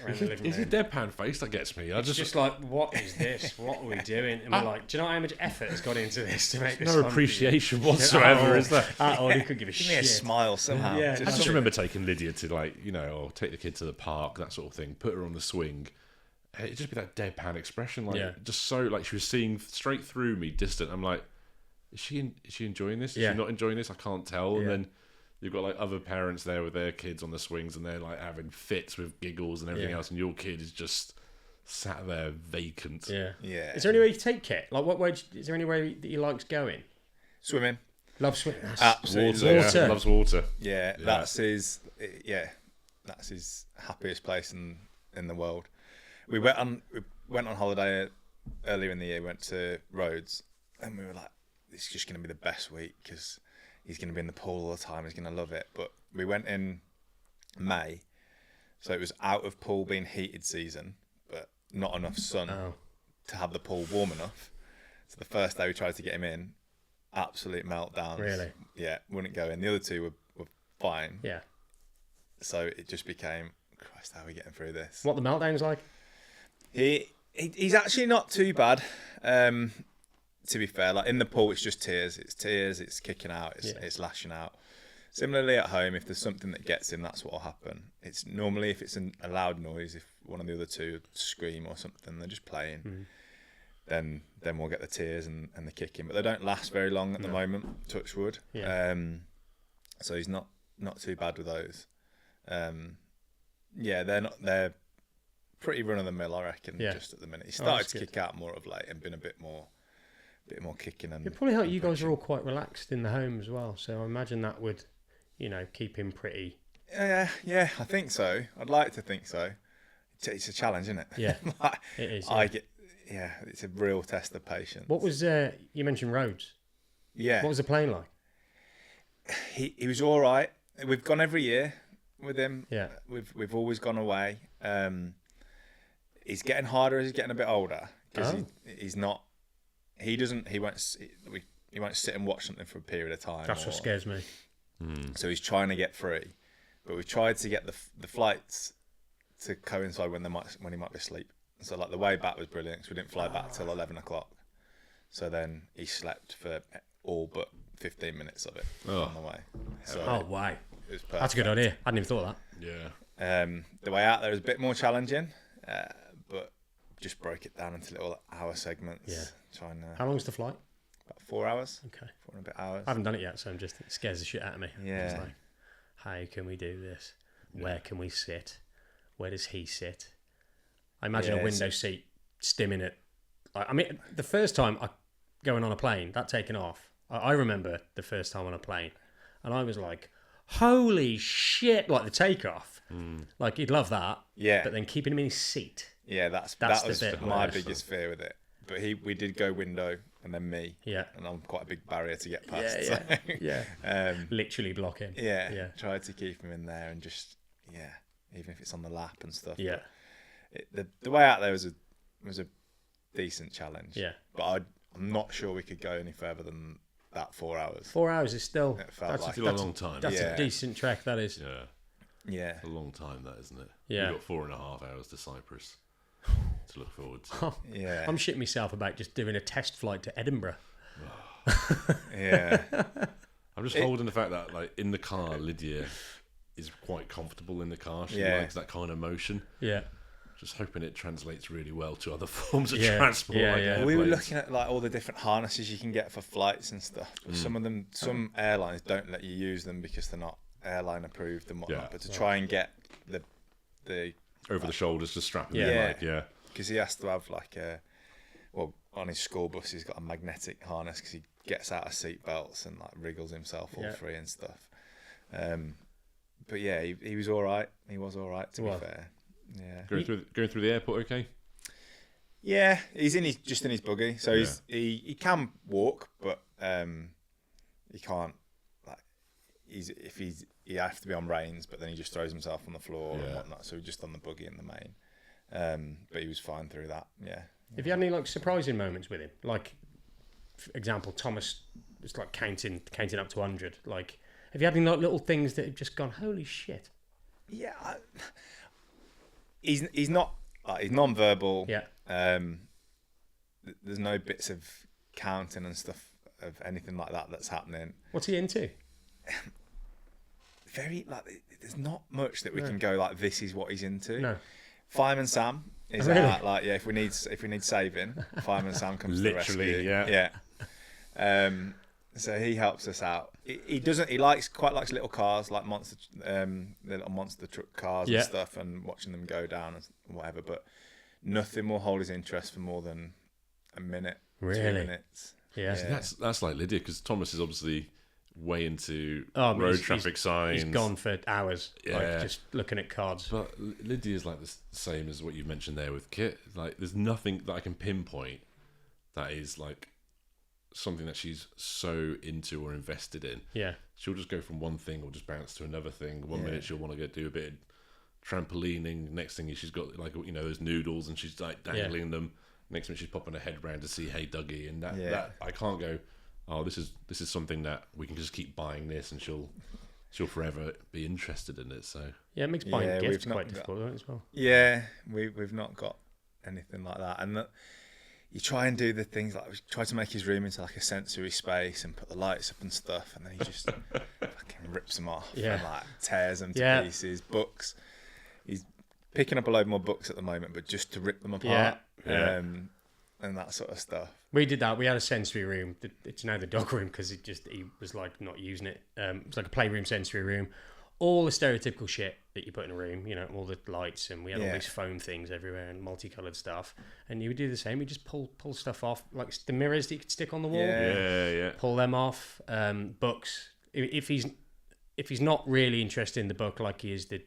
[SPEAKER 1] living room.
[SPEAKER 2] Is it deadpan face that gets me?
[SPEAKER 1] It's just like, what is this? What are we doing? And we're like, do you know how much effort has gone into this to make this?
[SPEAKER 2] No appreciation whatsoever, is there?
[SPEAKER 1] At all, he could give a shit.
[SPEAKER 3] Give me a smile somehow.
[SPEAKER 1] Yeah,
[SPEAKER 2] I just remember taking Lydia to or take the kid to the park, that sort of thing. Put her on the swing. It'd just be that deadpan expression, just so like she was seeing straight through me, distant. I'm like, is she enjoying this? Is she not enjoying this? I can't tell. And then you've got like other parents there with their kids on the swings, and they're like having fits with giggles and everything else, and your kid is just sat there vacant. Yeah.
[SPEAKER 1] Is there any way you take Kit? Like, what way? Is there any way that he likes going?
[SPEAKER 3] Swimming.
[SPEAKER 1] Loves swimming.
[SPEAKER 3] Absolutely.
[SPEAKER 2] Water. Yeah. Loves water.
[SPEAKER 3] Yeah, that's his. That's his happiest place in the world. We went on holiday earlier in the year. Went to Rhodes, and we were like, "It's just going to be the best week because he's going to be in the pool all the time. He's going to love it." But we went in May, so it was out of pool being heated season, but not enough sun to have the pool warm enough. So the first day we tried to get him in, absolute meltdowns.
[SPEAKER 1] Really?
[SPEAKER 3] Yeah, wouldn't go in. The other 2 were fine.
[SPEAKER 1] Yeah.
[SPEAKER 3] So it just became, Christ, how are we getting through this?
[SPEAKER 1] What the meltdown's like?
[SPEAKER 3] He's actually not too bad. to be fair, like in the pool, it's just tears. It's tears. It's kicking out. It's lashing out. Similarly at home, if there's something that gets him, that's what will happen. It's normally if it's a loud noise, if one of the other two scream or something, they're just playing. Then we'll get the tears and the kicking, but they don't last very long at the moment. Touch wood. Yeah. So he's not too bad with those. They're pretty run of the mill, I reckon. Yeah. Just at the minute, he started to kick out more of late and been a bit more kicking. And
[SPEAKER 1] it probably helped. You guys are all quite relaxed in the home as well, so I imagine that would, keep him pretty.
[SPEAKER 3] Yeah, I think so. I'd like to think so. It's a challenge, isn't it?
[SPEAKER 1] Yeah, it is. Yeah.
[SPEAKER 3] It's a real test of patience.
[SPEAKER 1] What was you mentioned roads?
[SPEAKER 3] Yeah.
[SPEAKER 1] What was the plane like?
[SPEAKER 3] He was all right. We've gone every year with him.
[SPEAKER 1] Yeah.
[SPEAKER 3] We've always gone away. He's getting harder as he's getting a bit older because he's not. He won't sit and watch something for a period of time.
[SPEAKER 1] That's what scares me.
[SPEAKER 3] So he's trying to get free, but we've tried to get the flights to coincide when he might be asleep. So like the way back was brilliant because we didn't fly back till 11 o'clock. So then he slept for all but 15 minutes of it on the way. So
[SPEAKER 1] wow, it was perfect. That's a good idea. I hadn't even thought that.
[SPEAKER 3] Yeah. The way out there is a bit more challenging, but just broke it down into little hour segments.
[SPEAKER 1] Yeah. How long's the flight?
[SPEAKER 3] About 4 hours.
[SPEAKER 1] Okay.
[SPEAKER 3] 4 and a bit hours.
[SPEAKER 1] I haven't done it yet, so it scares the shit out of me.
[SPEAKER 3] Yeah.
[SPEAKER 1] It's like, how can we do this? Where can we sit? Where does he sit? I imagine a window seat stimming it. I mean, the first time going on a plane, that taking off, I remember the first time on a plane, and I was like, holy shit, like the takeoff. Like, he'd love that. Yeah. But then keeping him in his seat.
[SPEAKER 3] Yeah, that was my biggest fear with it. But we did go window and then me.
[SPEAKER 1] Yeah.
[SPEAKER 3] And I'm quite a big barrier to get past.
[SPEAKER 1] Yeah. So, literally blocking.
[SPEAKER 3] Yeah. Tried to keep him in there and just, even if it's on the lap and stuff.
[SPEAKER 1] Yeah.
[SPEAKER 3] The way out there was a decent challenge.
[SPEAKER 1] Yeah.
[SPEAKER 3] But I'm not sure we could go any further than that 4 hours.
[SPEAKER 1] 4 hours is still...
[SPEAKER 2] That's a long time.
[SPEAKER 1] That's a decent trek, that is.
[SPEAKER 2] Yeah.
[SPEAKER 3] Yeah.
[SPEAKER 2] It's a long time, that, isn't it?
[SPEAKER 1] Yeah.
[SPEAKER 2] We've got 4.5 hours to Cyprus to look forward to.
[SPEAKER 3] Yeah.
[SPEAKER 1] I'm shitting myself about just doing a test flight to Edinburgh.
[SPEAKER 3] Yeah.
[SPEAKER 2] I'm just holding the fact that, like, in the car, Lydia is quite comfortable in the car. She likes that kind of motion.
[SPEAKER 1] Yeah.
[SPEAKER 2] Just hoping it translates really well to other forms of transport.
[SPEAKER 3] We were looking at like all the different harnesses you can get for flights and stuff. Some airlines don't let you use them because they're not airline approved and whatnot. But to try and get the
[SPEAKER 2] over the shoulders to strap him
[SPEAKER 3] because he has to have like on his school bus he's got a magnetic harness because he gets out of seat belts and like wriggles himself all free and stuff. But yeah, he was all right. He was all right to be fair. Yeah.
[SPEAKER 2] Going through the airport, okay?
[SPEAKER 3] Yeah, he's just in his buggy, so he can walk, but he can't. Like, he has to be on reins, but then he just throws himself on the floor and whatnot. So he's just on the buggy in the main. But he was fine through that. Yeah.
[SPEAKER 1] Have you had any like surprising moments with him? Like, for example, Thomas was like counting up to 100. Like, have you had any like little things that have just gone, holy shit?
[SPEAKER 3] Yeah. He's not he's non-verbal.
[SPEAKER 1] Yeah.
[SPEAKER 3] There's no bits of counting and stuff of anything like that that's happening.
[SPEAKER 1] What's he into?
[SPEAKER 3] Very there's not much that we can go like this is what he's into.
[SPEAKER 1] No.
[SPEAKER 3] Fireman Sam is out if we need saving, Fireman Sam comes to the rescue. Yeah. So he helps us out. He quite likes little cars, like the little monster truck cars and stuff, and watching them go down and whatever. But nothing will hold his interest for more than a minute, 2 minutes.
[SPEAKER 1] Yeah.
[SPEAKER 2] So that's like Lydia, because Thomas is obviously way into road traffic signs.
[SPEAKER 1] He's gone for hours, like just looking at cards.
[SPEAKER 2] But Lydia is like the same as what you mentioned there with Kit. Like, there's nothing that I can pinpoint that is like something that she's so into or invested in.
[SPEAKER 1] Yeah.
[SPEAKER 2] She'll just go from one thing or just bounce to another thing. One minute she'll want to go do a bit of trampolining. Next thing is she's got like, those noodles and she's like dangling them. Next minute she's popping her head round to see Hey Dougie, and that I can't go, oh, this is something that we can just keep buying this and she'll forever be interested in it. So
[SPEAKER 1] it makes buying gifts quite difficult as well.
[SPEAKER 3] Yeah, we've not got anything like that, and you try and do the things like we try to make his room into like a sensory space and put the lights up and stuff, and then he just fucking rips them off and like tears them to pieces. Books, he's picking up a load more books at the moment, but just to rip them apart. And that sort of stuff.
[SPEAKER 1] We did that. We had a sensory room. It's now the dog room because he was like not using it. It was like a playroom, sensory room. All the stereotypical shit that you put in a room, you know, all the lights, and we had all these foam things everywhere and multicolored stuff. And you would do the same. You just pull stuff off, like the mirrors that you could stick on the wall. Pull them off. Books. If he's not really interested in the book, like he is the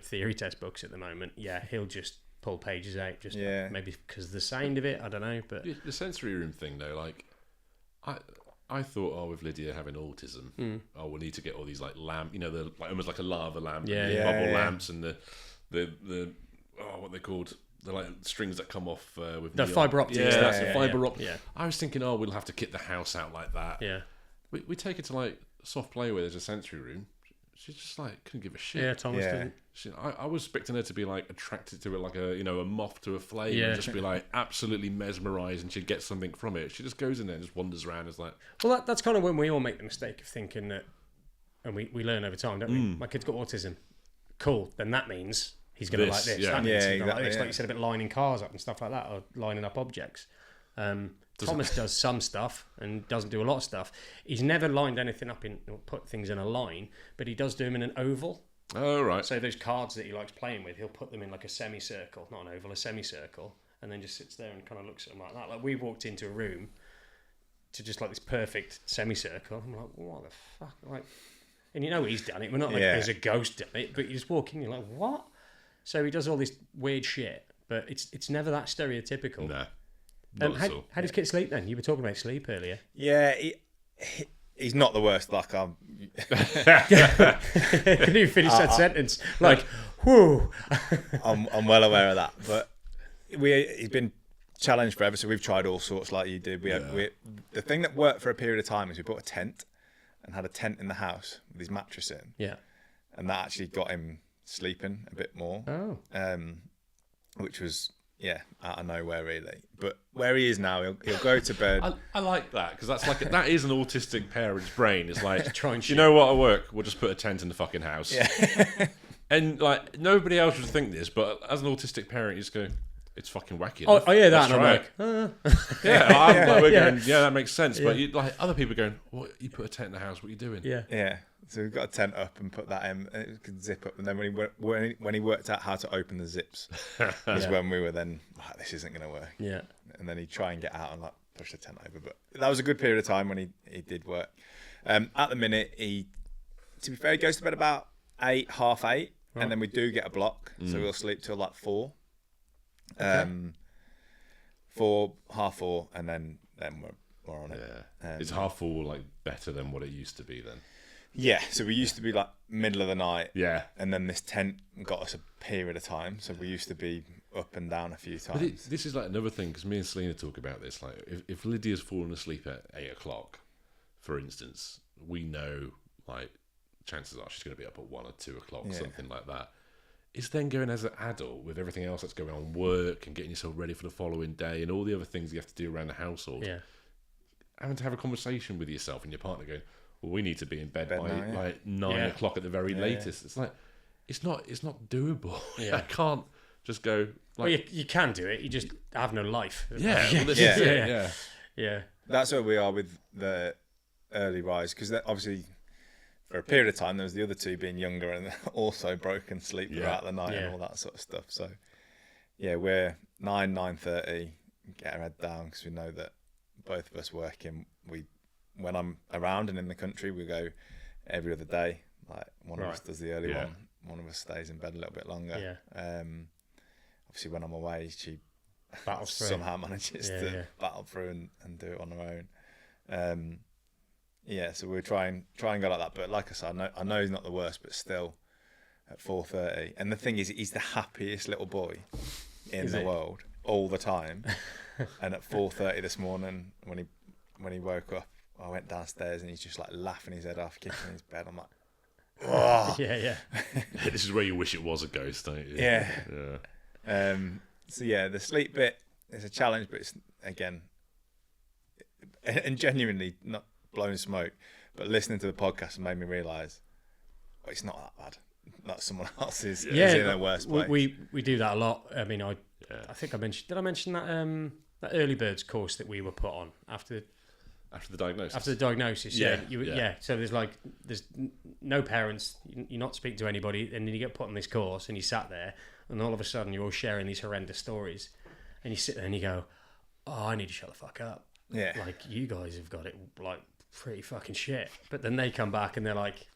[SPEAKER 1] theory test books at the moment, he'll just pull pages out, just maybe because of the sound of it. I don't know, but
[SPEAKER 2] the sensory room thing though, like I thought, with Lydia having autism, we'll need to get all these like lamp, the like almost like a lava lamp, bubble lamps, and the what they're called, the like strings that come off with
[SPEAKER 1] the fibre optics.
[SPEAKER 2] Fibre optic. I was thinking, we'll have to kit the house out like that. We take it to like soft play where there's a sensory room. She just like couldn't give a shit.
[SPEAKER 1] Yeah, Thomas didn't.
[SPEAKER 2] I was expecting her to be like attracted to it, like a moth to a flame, and just be like absolutely mesmerised, and she'd get something from it. She just goes in there and just wanders around. It's like,
[SPEAKER 1] well, that's kind of when we all make the mistake of thinking that, and we learn over time, don't we? My kid's got autism. Cool. Then that means he's going to like this. That means he's gonna like this. Like you said, a bit lining cars up and stuff like that, or lining up objects. Thomas does some stuff and doesn't do a lot of stuff. He's never lined anything up or put things in a line, but he does do them in an oval.
[SPEAKER 2] Oh, right.
[SPEAKER 1] So those cards that he likes playing with, he'll put them in like a semicircle, not an oval, a semicircle, and then just sits there and kind of looks at them like that. Like we walked into a room to just like this perfect semicircle. I'm like, what the fuck? Like, and he's done it. We're not like there's a ghost done it, but you just walk in, you're like, what? So he does all this weird shit, but it's never that stereotypical.
[SPEAKER 2] No.
[SPEAKER 1] How does Kit sleep then? You were talking about sleep earlier.
[SPEAKER 3] Yeah, he's not the worst. Like
[SPEAKER 1] Can you finish that sentence? Like, whoo.
[SPEAKER 3] I'm well aware of that, but he's been challenged forever. So we've tried all sorts, like you did. The thing that worked for a period of time is we bought a tent and had a tent in the house with his mattress in.
[SPEAKER 1] Yeah,
[SPEAKER 3] and that actually got him sleeping a bit more.
[SPEAKER 1] Oh,
[SPEAKER 3] which was. Yeah, out of nowhere really. But where he is now, he'll go to bed.
[SPEAKER 2] I like that because that is an autistic parent's brain. It's like,
[SPEAKER 1] try and
[SPEAKER 2] you know what, at work, we'll just put a tent in the fucking house. Yeah. And like nobody else would think this, but as an autistic parent, you just go, it's fucking wacky.
[SPEAKER 1] I hear that, and I'm
[SPEAKER 2] like, that makes sense. Yeah. But like other people going, what? You put a tent in the house? What are you doing?
[SPEAKER 3] Yeah. So we've got a tent up and put that in, and it could zip up. And then when he worked out how to open the zips, is when we were then, this isn't going to work.
[SPEAKER 1] Yeah.
[SPEAKER 3] And then he'd try and get out and like push the tent over. But that was a good period of time when he did work. At the minute, to be fair, he goes to bed about 8, half 8, and then we do get a block, so we'll sleep till like 4. Okay. 4, half 4, and then we're on it.
[SPEAKER 2] Yeah. Is half 4 like better than what it used to be then?
[SPEAKER 3] Yeah, so we used to be like middle of the night.
[SPEAKER 2] Yeah.
[SPEAKER 3] And then this tent got us a period of time. So we used to be up and down a few times.
[SPEAKER 2] This is like another thing, because me and Selena talk about this. Like, if Lydia's fallen asleep at 8 o'clock, for instance, we know like chances are she's going to be up at 1 or 2 o'clock, something like that. It's then going as an adult with everything else that's going on, work and getting yourself ready for the following day and all the other things you have to do around the household.
[SPEAKER 1] Yeah.
[SPEAKER 2] Having to have a conversation with yourself and your partner going, well, we need to be in bed by
[SPEAKER 3] now,
[SPEAKER 2] like 9 o'clock at the very latest. It's like, it's not doable. Yeah. I can't just go. Like,
[SPEAKER 1] well, you can do it. You just have no life.
[SPEAKER 2] Yeah.
[SPEAKER 3] That's where we are with the early rise, because obviously for a period of time there was the other two being younger and also broken sleep throughout the night and all that sort of stuff. So we're 9:30, get our head down, because we know that both of us working. When I'm around and in the country, we go every other day. Like one of us does the early one of us stays in bed a little bit longer. Obviously when I'm away, she somehow manages to battle through and do it on her own. So we're trying go like that. But like I said, I know he's not the worst, but still at 4:30. And the thing is, he's the happiest little boy in the world all the time. And at 4:30 this morning, when he woke up, I went downstairs and he's just like laughing his head off, kicking his bed. I'm like, oh.
[SPEAKER 2] This is where you wish it was a ghost, don't you?
[SPEAKER 3] Yeah. So the sleep bit it's a challenge, but it's, again, and genuinely not blowing smoke, but listening to the podcast made me realise it's not that bad. Like someone else is in a worse place.
[SPEAKER 1] We do that a lot. I mean, I think I mentioned. Did I mention that that early birds course that we were put on after
[SPEAKER 2] the diagnosis?
[SPEAKER 1] After the diagnosis, So there's no parents. You're not speaking to anybody, and then you get put on this course, and you sat there, and all of a sudden you're all sharing these horrendous stories, and you sit there and you go, "Oh, I need to shut the fuck up."
[SPEAKER 3] Yeah.
[SPEAKER 1] Like, you guys have got it like pretty fucking shit. But then they come back and they're like,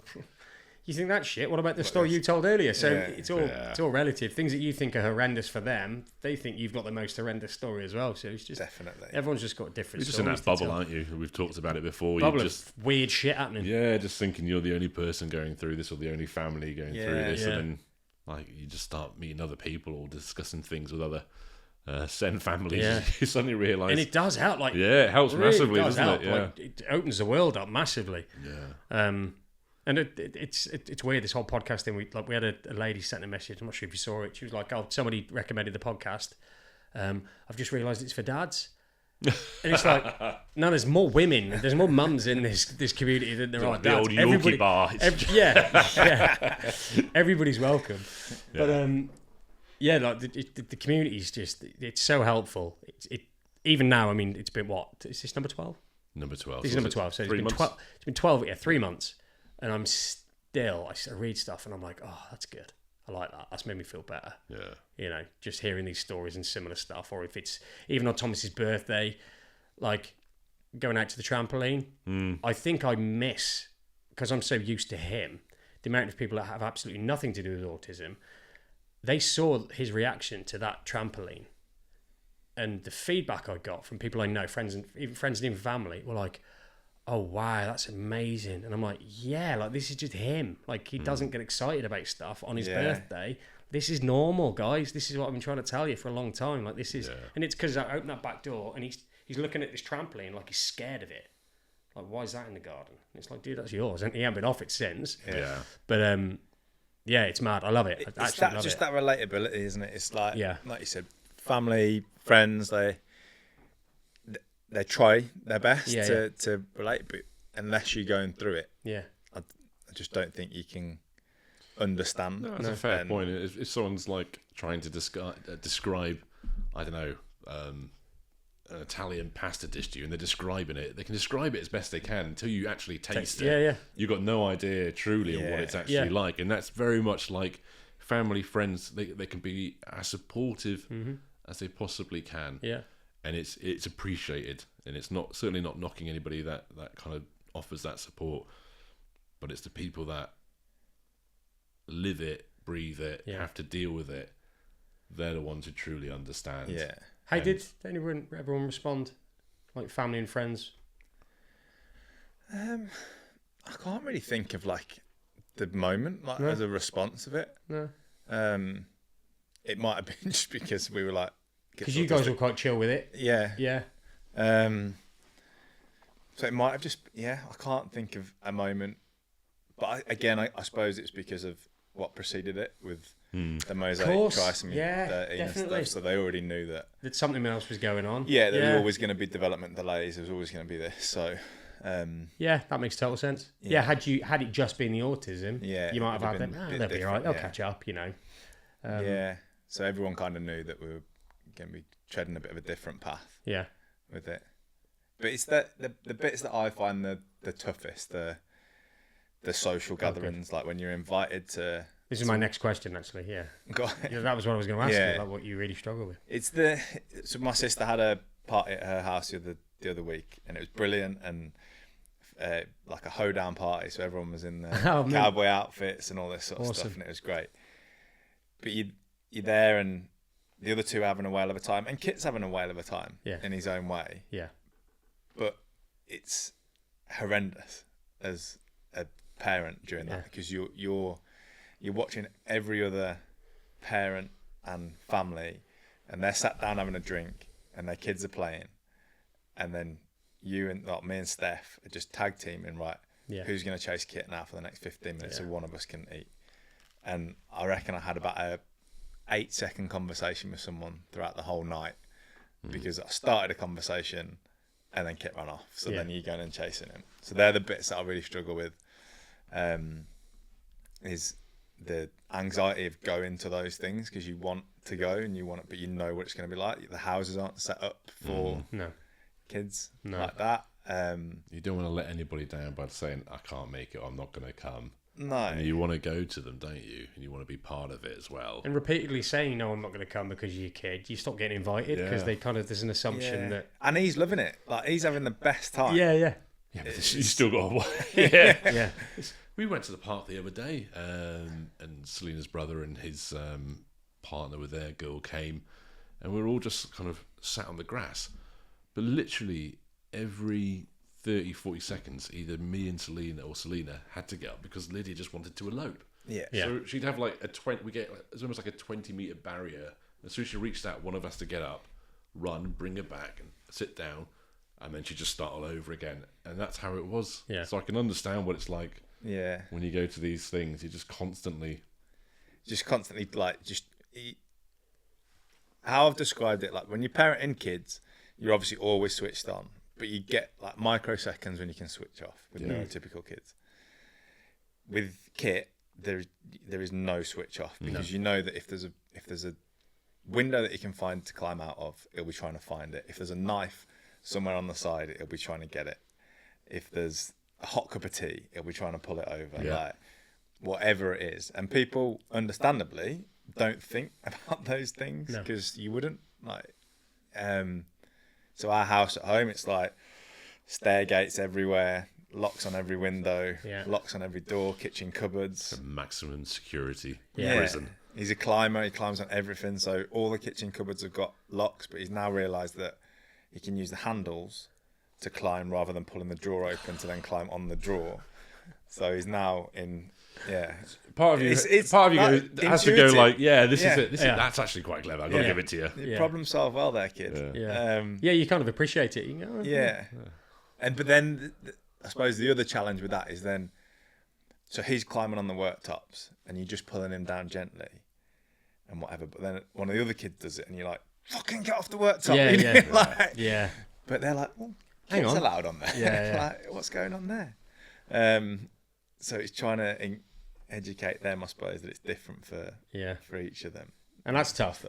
[SPEAKER 1] you think that's shit? What about the story you told earlier? So it's all relative. Things that you think are horrendous for them, they think you've got the most horrendous story as well. So it's just
[SPEAKER 3] definitely
[SPEAKER 1] everyone's just got different.
[SPEAKER 2] You're just in that bubble, aren't you? We've talked about it before.
[SPEAKER 1] Bubble
[SPEAKER 2] you just
[SPEAKER 1] of weird shit happening.
[SPEAKER 2] Yeah, just thinking you're the only person going through this or the only family going through this, and then like you just start meeting other people or discussing things with other Sen families. You suddenly realise,
[SPEAKER 1] and it does help. Like,
[SPEAKER 2] it helps really massively, doesn't it? Yeah,
[SPEAKER 1] like, it opens the world up massively.
[SPEAKER 2] Yeah.
[SPEAKER 1] And it's weird, this whole podcast thing. We had a lady sent a message. I'm not sure if you saw it. She was like, "Oh, somebody recommended the podcast. I've just realised it's for dads." And it's like, no, there's more women. There's more mums in this community than there are dads.
[SPEAKER 2] The old Yorkie bar.
[SPEAKER 1] Everybody's welcome. But like the community is it's so helpful. It even now. I mean, it's been what? Is this number 12?
[SPEAKER 2] Number 12.
[SPEAKER 1] This is number 12. So it's been 12. It's been 12. 3 months. And I'm still, I read stuff and I'm like, oh, that's good. I like that. That's made me feel better.
[SPEAKER 2] Yeah.
[SPEAKER 1] You know, just hearing these stories and similar stuff. Or if it's even on Thomas's birthday, like going out to the trampoline, I think I miss, because I'm so used to him, the amount of people that have absolutely nothing to do with autism. They saw his reaction to that trampoline. And the feedback I got from people I know, friends and even family, were like, oh wow, that's amazing. And I'm like, yeah, like this is just him. Like he doesn't get excited about stuff on his birthday. This is normal, guys. This is what I've been trying to tell you for a long time. Like this is, and it's because I opened that back door and he's looking at this trampoline like he's scared of it. Like, why is that in the garden? And it's like, dude, that's yours. And he hasn't been off it since.
[SPEAKER 2] Yeah.
[SPEAKER 1] But it's mad. I love it.
[SPEAKER 3] It's that relatability, isn't it? It's like, like you said, family, friends, they try their best to relate, but unless you're going through it, I just don't think you can understand.
[SPEAKER 2] No, that's a fair point. If someone's like trying to describe, I don't know, an Italian pasta dish to you, and they're describing it, they can describe it as best they can until you actually taste it.
[SPEAKER 1] Yeah.
[SPEAKER 2] You've got no idea truly of what it's actually like, and that's very much like family, friends. They can be as supportive as they possibly can.
[SPEAKER 1] Yeah.
[SPEAKER 2] And it's appreciated, and it's certainly not knocking anybody that kind of offers that support, but it's the people that live it, breathe it, have to deal with it. They're the ones who truly understand.
[SPEAKER 3] Yeah.
[SPEAKER 1] How did everyone respond, like family and friends?
[SPEAKER 3] I can't really think of like the moment as a response of it.
[SPEAKER 1] No.
[SPEAKER 3] It might have been just because we were like.
[SPEAKER 1] Because you guys were quite chill with it.
[SPEAKER 3] Yeah.
[SPEAKER 1] Yeah.
[SPEAKER 3] So it might have just, I can't think of a moment. But I suppose it's because of what preceded it with the mosaic, trisomy 13 and stuff. So they already knew that
[SPEAKER 1] something else was going on.
[SPEAKER 3] Yeah, there was always going to be development delays. There was always going to be this. So,
[SPEAKER 1] that makes total sense. Yeah, had it just been the autism, you might have had them. They'll be all right. They'll catch up, you know.
[SPEAKER 3] So everyone kind of knew that we were going to be treading a bit of a different path.
[SPEAKER 1] Yeah.
[SPEAKER 3] With it, but it's the bits that I find the toughest, the social gatherings, like when you're invited to. This
[SPEAKER 1] is my next question, actually. Yeah. That was what I was going to ask you, like what you really struggle with.
[SPEAKER 3] So my sister had a party at her house the other week, and it was brilliant, and like a hoedown party, so everyone was in their cowboy outfits and all this sort of stuff, and it was great. But you're there, and the other two are having a whale of a time, and Kit's having a whale of a time in his own way.
[SPEAKER 1] Yeah.
[SPEAKER 3] But it's horrendous as a parent during that, because you're watching every other parent and family, and they're sat down having a drink, and their kids are playing, and then you and me and Steph are just tag teaming, right? Yeah. Who's going to chase Kit now for the next 15 minutes so one of us can eat? And I reckon I had about a 8-second conversation with someone throughout the whole night because I started a conversation and then kept run off. So
[SPEAKER 1] Yeah.
[SPEAKER 3] then you going and chasing him. So they're the bits that I really struggle with. Is the anxiety of going to those things because you want to go and you want it, but you know what it's going to be like. The houses aren't set up for
[SPEAKER 1] No.
[SPEAKER 3] kids
[SPEAKER 1] No.
[SPEAKER 3] like that.
[SPEAKER 2] You don't want to let anybody down by saying, I can't make it, or I'm not going to come.
[SPEAKER 3] No.
[SPEAKER 2] And you want to go to them, don't you? And you want to be part of it as well.
[SPEAKER 1] And repeatedly saying, no, I'm not going to come because you're a kid, you stop getting invited because
[SPEAKER 2] Yeah.
[SPEAKER 1] they kind of, there's an assumption that...
[SPEAKER 3] And he's loving it. Like, he's having the best time.
[SPEAKER 1] Yeah.
[SPEAKER 2] Yeah, but you still got to yeah.
[SPEAKER 1] Yeah.
[SPEAKER 2] We went to the park the other day, and Selena's brother and his partner with their girl came, and we were all just kind of sat on the grass. But literally every 30, 40 seconds, either me and Selena or Selena had to get up because Lydia just wanted to elope.
[SPEAKER 3] Yeah.
[SPEAKER 1] Yeah.
[SPEAKER 2] So she'd have like it's almost like a 20-metre barrier. As soon as she reached that, one of us to get up, run, bring her back, and sit down, and then she'd just start all over again. And that's how it was.
[SPEAKER 1] Yeah.
[SPEAKER 2] So I can understand what it's like.
[SPEAKER 3] Yeah.
[SPEAKER 2] When you go to these things, you just constantly
[SPEAKER 3] like, how I've described it, like when you're parenting kids, you're obviously always switched on, but you get like microseconds when you can switch off with neurotypical kids. With Kit, there is no switch off because you know that if there's a window that he can find to climb out of, he'll be trying to find it. If there's a knife somewhere on the side, he'll be trying to get it. If there's a hot cup of tea, he'll be trying to pull it over.
[SPEAKER 2] Yeah.
[SPEAKER 3] Like whatever it is. And people, understandably, don't think about those things because you wouldn't. Like, so our house at home, it's like stair gates everywhere, locks on every window, locks on every door, kitchen cupboards.
[SPEAKER 2] maximum security
[SPEAKER 1] Yeah.
[SPEAKER 2] prison.
[SPEAKER 3] He's a climber. He climbs on everything. So all the kitchen cupboards have got locks, but he's now realised that he can use the handles to climb rather than pulling the drawer open to then climb on the drawer. So he's now in,
[SPEAKER 2] Part of you,
[SPEAKER 3] It's
[SPEAKER 2] part of you
[SPEAKER 3] like
[SPEAKER 2] has to go
[SPEAKER 3] intuitive.
[SPEAKER 2] like, this is it.
[SPEAKER 1] Yeah.
[SPEAKER 2] That's actually quite clever. I've got to give it to you.
[SPEAKER 3] You
[SPEAKER 1] Yeah.
[SPEAKER 3] problem solve well there, kid.
[SPEAKER 2] Yeah.
[SPEAKER 1] Yeah. You kind of appreciate it. You go, oh,
[SPEAKER 3] Yeah. But then I suppose the other challenge with that is then, so he's climbing on the worktops and you're just pulling him down gently and whatever. But then one of the other kids does it and you're like, fucking get off the worktop.
[SPEAKER 1] Yeah,
[SPEAKER 3] You
[SPEAKER 1] yeah.
[SPEAKER 3] know, like,
[SPEAKER 1] Yeah.
[SPEAKER 3] But they're like, well,
[SPEAKER 1] Hang
[SPEAKER 3] kids
[SPEAKER 1] on.
[SPEAKER 3] allowed on there.
[SPEAKER 1] Yeah.
[SPEAKER 3] Like, what's going on there? So it's trying to educate them, I suppose, that it's different for each of them.
[SPEAKER 1] And that's tough.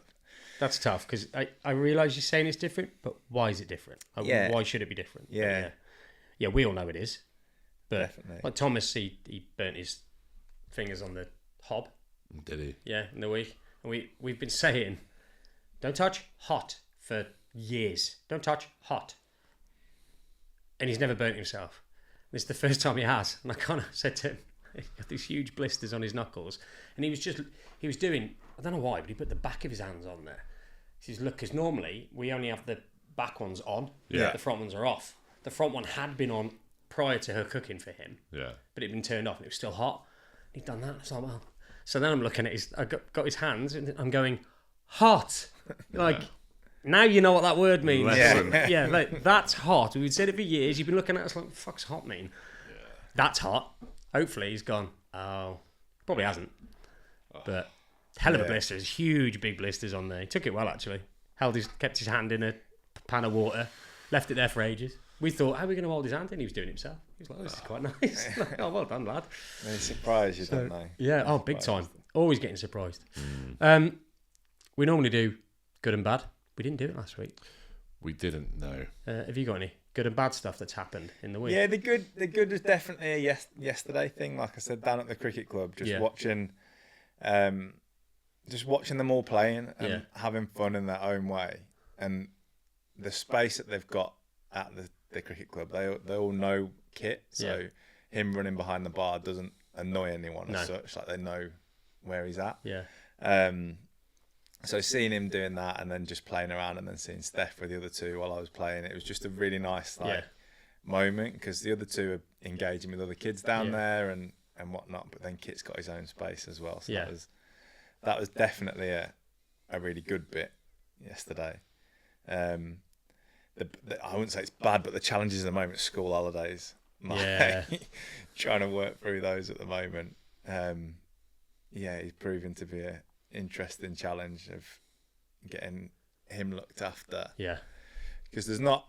[SPEAKER 1] That's tough because I realise you're saying it's different, but why is it different?
[SPEAKER 3] Yeah.
[SPEAKER 1] Why should it be different? But
[SPEAKER 3] Yeah.
[SPEAKER 1] yeah, we all know it is. But
[SPEAKER 3] Definitely.
[SPEAKER 1] like Thomas, he burnt his fingers on the hob.
[SPEAKER 2] Did he?
[SPEAKER 1] Yeah, in the week. And we've been saying, don't touch hot for years. Don't touch hot. And he's never burnt himself. This is the first time he has. And I kind of said to him, he's got these huge blisters on his knuckles. And he was doing, I don't know why, but he put the back of his hands on there. He says, look, because normally we only have the back ones on.
[SPEAKER 2] Yeah.
[SPEAKER 1] The front ones are off. The front one had been on prior to her cooking for him.
[SPEAKER 2] Yeah.
[SPEAKER 1] But it'd been turned off and it was still hot. He'd done that. I was like, well. So then I'm looking at I got his hands and I'm going, hot. Like, now you know what that word means.
[SPEAKER 2] Lesson.
[SPEAKER 1] Yeah, like, that's hot. We've said it for years. You've been looking at us like, fuck's hot mean? Yeah. That's hot. Hopefully he's gone, oh, probably hasn't. But hell of a blister. There's huge, big blisters on there. He took it well, actually. Kept his hand in a pan of water, left it there for ages. We thought, how are we going to hold his hand in? He was doing it himself. He was like, oh, this is quite nice. Like, oh, well done, lad.
[SPEAKER 3] They surprise you, don't they?
[SPEAKER 1] Yeah, oh, big time. Always getting surprised. We normally do good and bad. We didn't do it last week.
[SPEAKER 2] We didn't know.
[SPEAKER 1] Have you got any good and bad stuff that's happened in the week?
[SPEAKER 3] Yeah, the good was definitely a yesterday thing. Like I said, down at the cricket club, just watching them all playing and having fun in their own way, and the space that they've got at the cricket club. They all know Kit, so him running behind the bar doesn't annoy anyone as such. Like, they know where he's at.
[SPEAKER 1] Yeah.
[SPEAKER 3] So seeing him doing that and then just playing around and then seeing Steph with the other two while I was playing, it was just a really nice moment because the other two are engaging with other kids down there and whatnot, but then Kit's got his own space as well. So that was definitely a really good bit yesterday. I wouldn't say it's bad, but the challenges at the moment, school holidays. Trying to work through those at the moment. He's proven to be an interesting challenge of getting him looked after.
[SPEAKER 1] Yeah.
[SPEAKER 3] Because there's not.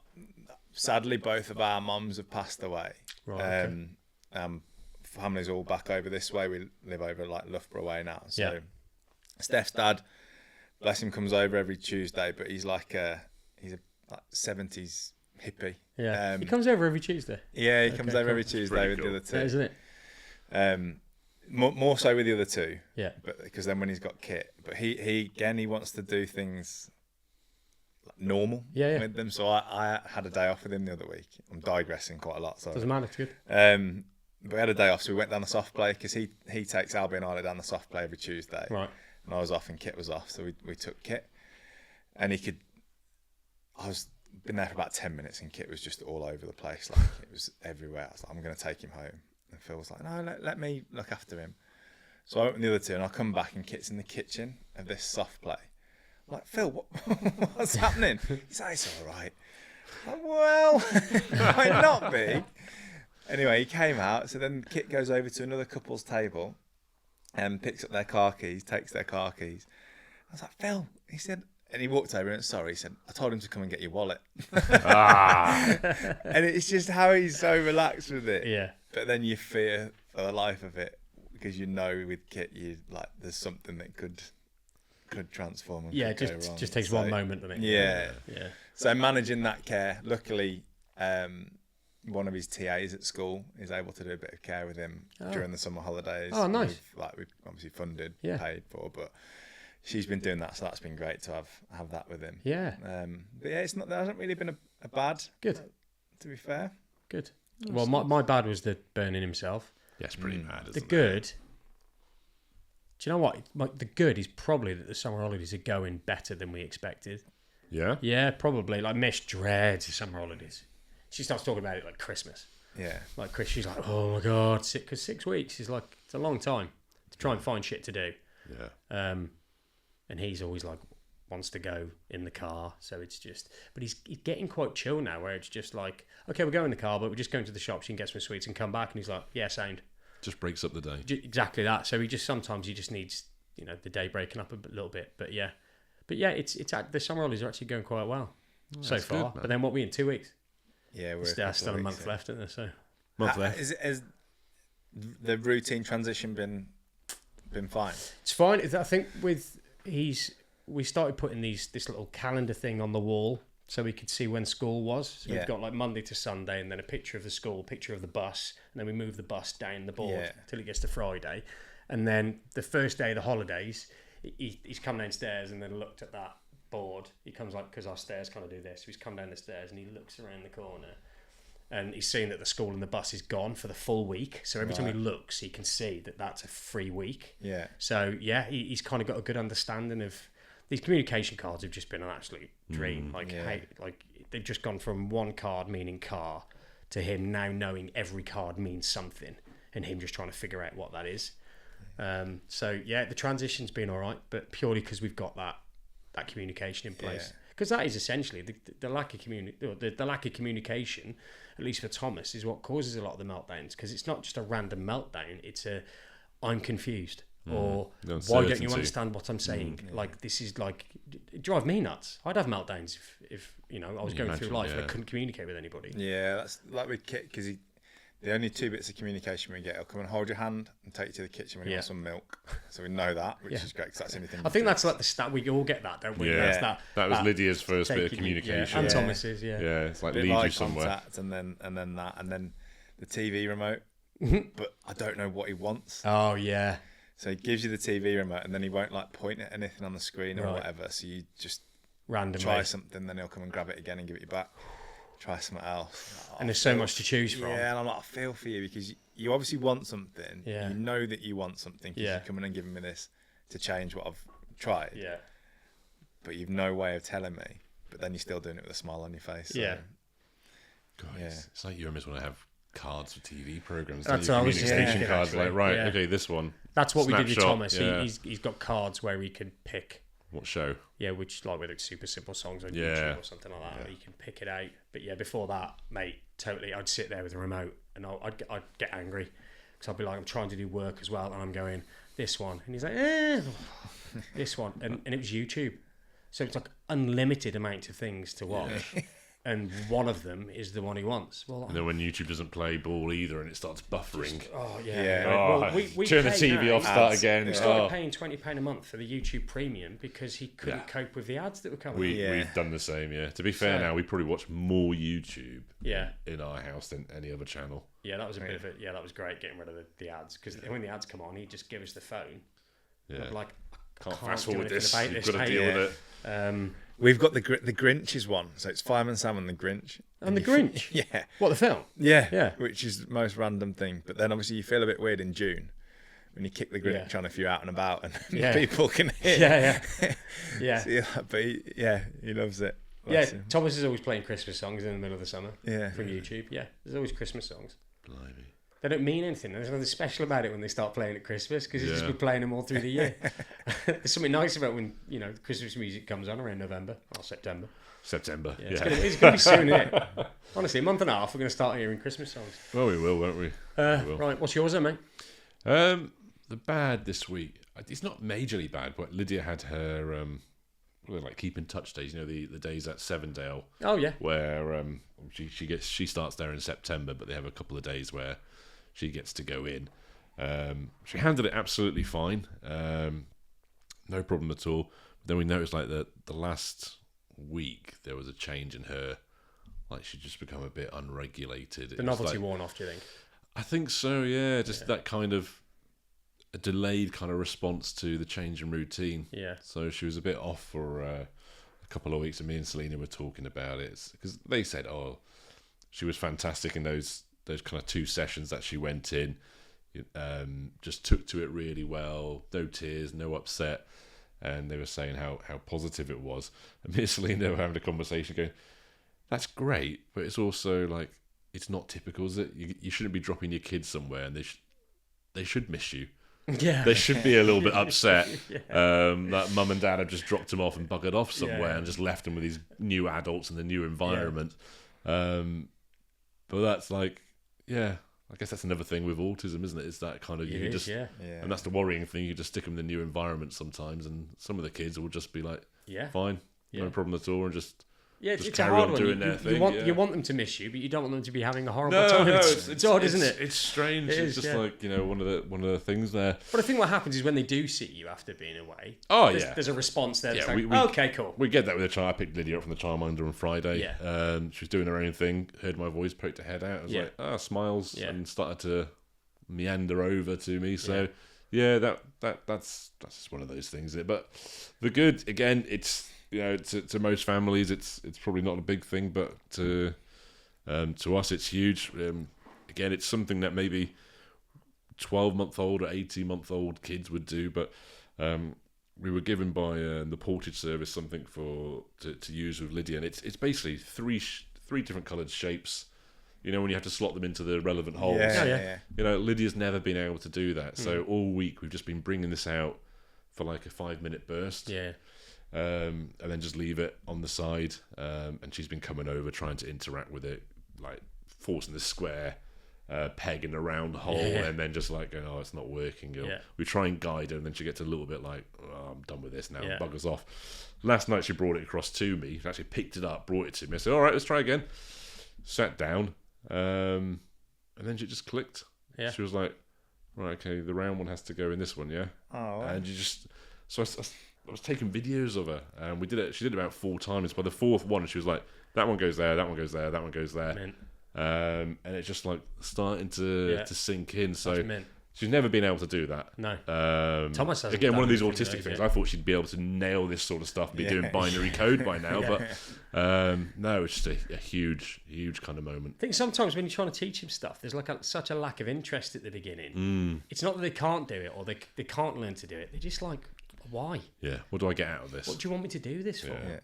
[SPEAKER 3] Sadly, both of our mums have passed away.
[SPEAKER 1] Right.
[SPEAKER 3] Family's all back over this way. We live over like Loughborough way now. So
[SPEAKER 1] Yeah.
[SPEAKER 3] Steph's dad, bless him, comes over every Tuesday, but he's like he's a like 70s hippie.
[SPEAKER 1] Yeah. He comes over every Tuesday.
[SPEAKER 3] Yeah, he comes over every Tuesday with the other two.
[SPEAKER 1] Yeah, isn't it?
[SPEAKER 3] More so with the other two.
[SPEAKER 1] Yeah.
[SPEAKER 3] But because then when he's got Kit, but he wants to do things like normal with them. So I had a day off with him the other week. I'm digressing quite a lot. So
[SPEAKER 1] doesn't matter. It's good.
[SPEAKER 3] But we had a day off, so we went down the soft play because he takes Albie and Isla down the soft play every Tuesday.
[SPEAKER 1] Right.
[SPEAKER 3] And I was off and Kit was off, so we took Kit, and I was been there for about 10 minutes and Kit was just all over the place, like it was everywhere. I was like, I'm going to take him home, and Phil was like, no, let me look after him. So I went with the other two, and I come back and Kit's in the kitchen of this soft play. I'm like, Phil, what's happening? He's like, it's all right. I'm like, well, it might not be. Anyway, he came out, so then Kit goes over to another couple's table and picks up their car keys, takes their car keys. I was like, Phil, he said, and he walked over and sorry, he said, I told him to come and get your wallet. And it's just how he's so relaxed with it.
[SPEAKER 1] Yeah.
[SPEAKER 3] But then you fear for the life of it because you know with Kit, you like there's something that could transform. And
[SPEAKER 1] Yeah,
[SPEAKER 3] could go wrong.
[SPEAKER 1] just takes one moment, doesn't it?
[SPEAKER 3] Yeah.
[SPEAKER 1] Yeah.
[SPEAKER 3] So managing that care, luckily, one of his TAs at school is able to do a bit of care with him during the summer holidays.
[SPEAKER 1] Oh, nice.
[SPEAKER 3] We've obviously funded,
[SPEAKER 1] Yeah.
[SPEAKER 3] paid for, but she's been doing that, so that's been great to have that with him.
[SPEAKER 1] Yeah.
[SPEAKER 3] But yeah, there hasn't really been a bad.
[SPEAKER 1] Good.
[SPEAKER 3] To be fair.
[SPEAKER 1] Good. Well, my bad was the burning himself.
[SPEAKER 2] Yeah, it's pretty mad, isn't
[SPEAKER 1] The
[SPEAKER 2] it?
[SPEAKER 1] good. Do you know what? The good is probably that the summer holidays are going better than we expected.
[SPEAKER 2] Yeah?
[SPEAKER 1] Yeah, probably. Like Mish dreads the summer holidays. She starts talking about it like Christmas.
[SPEAKER 3] Yeah.
[SPEAKER 1] Like Chris, she's like, oh my God, because 6 weeks is like, it's a long time to try and find shit to do.
[SPEAKER 2] Yeah.
[SPEAKER 1] And he's always like, wants to go in the car. So it's just, but he's getting quite chill now where it's just like, okay, we'll go in the car, but we're just going to the shops and get some sweets and come back. And he's like, yeah, sound.
[SPEAKER 2] Just breaks up the day.
[SPEAKER 1] Exactly that. So sometimes he just needs, the day breaking up a little bit. But yeah, it's the summer holidays are actually going quite well so far.
[SPEAKER 2] Good,
[SPEAKER 1] but then what we in 2 weeks?
[SPEAKER 3] Yeah, we're
[SPEAKER 1] Still a month left, isn't there? So
[SPEAKER 2] Month left.
[SPEAKER 3] Has the routine transition been fine?
[SPEAKER 1] it's fine. I think we started putting this little calendar thing on the wall so we could see when school was. So we've got like Monday to Sunday and then a picture of the school, picture of the bus, and then we move the bus down the board till it gets to Friday. And then the first day of the holidays, he's come downstairs and then looked at that board. He comes like, because our stairs kind of do this. So he's come down the stairs and he looks around the corner and he's seen that the school and the bus is gone for the full week. So every time he looks, he can see that that's a free week.
[SPEAKER 3] Yeah.
[SPEAKER 1] So yeah, he's kind of got a good understanding of these communication cards. Have just been an absolute dream. They've just gone from one card meaning car to him now knowing every card means something and him just trying to figure out what that is. So yeah, the transition's been all right, but purely because we've got that communication in place. Because that is essentially the lack of the lack of communication, at least for Thomas, is what causes a lot of the meltdowns. Because it's not just a random meltdown; it's I'm confused, or why don't you understand what I'm saying? Like this is like it drives me nuts. I'd have meltdowns if I was going through life and I couldn't communicate with anybody.
[SPEAKER 3] Yeah, that's like with Kit because the only two bits of communication we get, he'll come and hold your hand and take you to the kitchen when you want some milk. So we know that, which is great because that's anything.
[SPEAKER 1] I think that's like the stat. We all get that, don't we?
[SPEAKER 2] Yeah,
[SPEAKER 1] that's
[SPEAKER 2] that was Lydia's first bit of communication.
[SPEAKER 1] And Thomas's,
[SPEAKER 2] Yeah, it's like lead you somewhere.
[SPEAKER 3] Contact and then that, and then the TV remote. But I don't know what he wants.
[SPEAKER 1] Oh yeah.
[SPEAKER 3] So he gives you the TV remote, and then he won't like point at anything on the screen or whatever. So you just
[SPEAKER 1] randomly
[SPEAKER 3] try something, then he'll come and grab it again and give it you back. Try something else.
[SPEAKER 1] And there's so much to choose from.
[SPEAKER 3] Yeah, and I'm like, I feel for you because you obviously want something.
[SPEAKER 1] Yeah.
[SPEAKER 3] You know that you want something because you're coming and giving me this to change what I've tried.
[SPEAKER 1] Yeah.
[SPEAKER 3] But you've no way of telling me. But then you're still doing it with a smile on your face. So.
[SPEAKER 1] Yeah.
[SPEAKER 2] God, it's like you almost want to have cards for TV programs.
[SPEAKER 1] That's what I was
[SPEAKER 2] communication
[SPEAKER 1] thinking,
[SPEAKER 2] cards.
[SPEAKER 1] actually.
[SPEAKER 2] Like, right,
[SPEAKER 1] Yeah.
[SPEAKER 2] okay, this one.
[SPEAKER 1] That's what we did with
[SPEAKER 2] Snapshot,
[SPEAKER 1] Thomas.
[SPEAKER 2] yeah.
[SPEAKER 1] He's got cards where he can pick.
[SPEAKER 2] What show?
[SPEAKER 1] Yeah, which like whether it's super simple songs on
[SPEAKER 2] Yeah.
[SPEAKER 1] YouTube or something like that, where you can pick it out. But yeah, before that, mate, totally, I'd sit there with the remote and I'd get angry because I'd be like, I'm trying to do work as well, and I'm going this one, and he's like, this one, and it was YouTube. So it's like unlimited amount of things to watch. And one of them is the one he wants. Well,
[SPEAKER 2] and then when YouTube doesn't play ball either, and it starts buffering.
[SPEAKER 1] Well, we
[SPEAKER 2] turn the TV off, start again.
[SPEAKER 1] We started paying £20 a month for the YouTube Premium because he couldn't cope with the ads that were coming.
[SPEAKER 2] We've done the same. Yeah. To be fair, now we probably watch more YouTube. In our house than any other channel.
[SPEAKER 1] Yeah, that was a bit of it. Yeah, that was great getting rid of the ads because when the ads come on, he'd just give us the phone.
[SPEAKER 2] Yeah.
[SPEAKER 1] I'm like,
[SPEAKER 2] can't fast forward this. You've
[SPEAKER 1] got
[SPEAKER 2] to deal with it.
[SPEAKER 3] We've got the Grinch's one, so it's Fireman Sam and the Grinch.
[SPEAKER 1] And the Grinch?
[SPEAKER 3] Yeah.
[SPEAKER 1] What, the film?
[SPEAKER 3] Yeah. Which is the most random thing. But then obviously you feel a bit weird in June when you kick the Grinch on if you're out and about and people can hear.
[SPEAKER 1] Yeah.
[SPEAKER 3] So, but he loves it.
[SPEAKER 1] Thomas is always playing Christmas songs in the middle of the summer from YouTube. Yeah, there's always Christmas songs.
[SPEAKER 2] Blimey.
[SPEAKER 1] They don't mean anything. There's nothing special about it when they start playing at Christmas because you just be playing them all through the year. There's something nice about when Christmas music comes on around November or September.
[SPEAKER 2] Yeah.
[SPEAKER 1] It's going to be soon, isn't it? Honestly, a month and a half, we're going to start hearing Christmas songs.
[SPEAKER 2] Well, we will, won't we?
[SPEAKER 1] Right, what's yours then, mate?
[SPEAKER 2] The bad this week. It's not majorly bad, but Lydia had her keep in touch days. The days at Sevendale.
[SPEAKER 1] Oh yeah.
[SPEAKER 2] Where she starts there in September, but they have a couple of days where she gets to go in. She handled it absolutely fine. No problem at all. But then we noticed the last week there was a change in her. Like she'd just become a bit unregulated.
[SPEAKER 1] The novelty worn off, do you think?
[SPEAKER 2] I think so. Yeah, that kind of a delayed kind of response to the change in routine.
[SPEAKER 1] Yeah.
[SPEAKER 2] So she was a bit off for a couple of weeks, and me and Selena were talking about it because they said, she was fantastic in those kind of 2 sessions that she went in. Just took to it really well, no tears, no upset, and they were saying how positive it was. And me and Selena were having a conversation going, that's great, but it's also like, it's not typical, is it? You shouldn't be dropping your kids somewhere and they should miss you.
[SPEAKER 1] Yeah.
[SPEAKER 2] They should be a little bit upset that mum and dad have just dropped them off and buggered off somewhere and just left them with these new adults in the new environment. But that's like, I guess that's another thing with autism, isn't it? It's that kind of, and that's the worrying thing. You just stick them in the new environment sometimes, and some of the kids will just be like, fine, no problem at all, and just
[SPEAKER 1] it's
[SPEAKER 2] carry
[SPEAKER 1] a hard
[SPEAKER 2] on
[SPEAKER 1] one.
[SPEAKER 2] doing their thing.
[SPEAKER 1] You want them to miss you, but you don't want them to be having a horrible time. It's odd, isn't it?
[SPEAKER 2] It's strange. It's just like one of the things there.
[SPEAKER 1] But I think what happens is when they do see you after being away, there's a response there.
[SPEAKER 2] Yeah,
[SPEAKER 1] okay, cool.
[SPEAKER 2] We get that with a child. I picked Lydia up from the childminder on Friday.
[SPEAKER 1] Yeah.
[SPEAKER 2] She was doing her own thing. Heard my voice, poked her head out. I was like, smiles, and started to meander over to me. So that's just one of those things. But the good, again, it's. To most families, it's probably not a big thing, but to us, it's huge. Again, it's something that maybe 12-month-old or 18-month-old kids would do, but we were given by the portage service something to use with Lydia, and it's basically three different coloured shapes. When you have to slot them into the relevant holes. Lydia's never been able to do that, so all week we've just been bringing this out for like a 5-minute burst.
[SPEAKER 1] Yeah.
[SPEAKER 2] And then just leave it on the side, and she's been coming over trying to interact with it, like forcing the square peg in a round hole, and then just like going, it's not working. We try and guide her, and then she gets a little bit like, I'm done with this now, buggers off. Last night she brought it across to me. She actually picked it up, brought it to me. I said, all right, let's try again. Sat down, and then she just clicked. She was like, right, okay, the round one has to go in this one, and you just I was taking videos of her, and we did it. She did it about 4 times. By the 4th one, she was like, "That one goes there. That one goes there. That one goes there." And it's just like starting to sink in. So she's never been able to do that.
[SPEAKER 1] No. Thomas has
[SPEAKER 2] again one of these autistic things. I thought she'd be able to nail this sort of stuff and be doing binary code by now, but no, it's just a huge kind of moment.
[SPEAKER 1] I think sometimes when you're trying to teach him stuff, there's like such a lack of interest at the beginning. It's not that they can't do it or they can't learn to do it. They're just like, why?
[SPEAKER 2] Yeah. What do I get out of this?
[SPEAKER 1] What do you want me to do this for?
[SPEAKER 2] Yeah.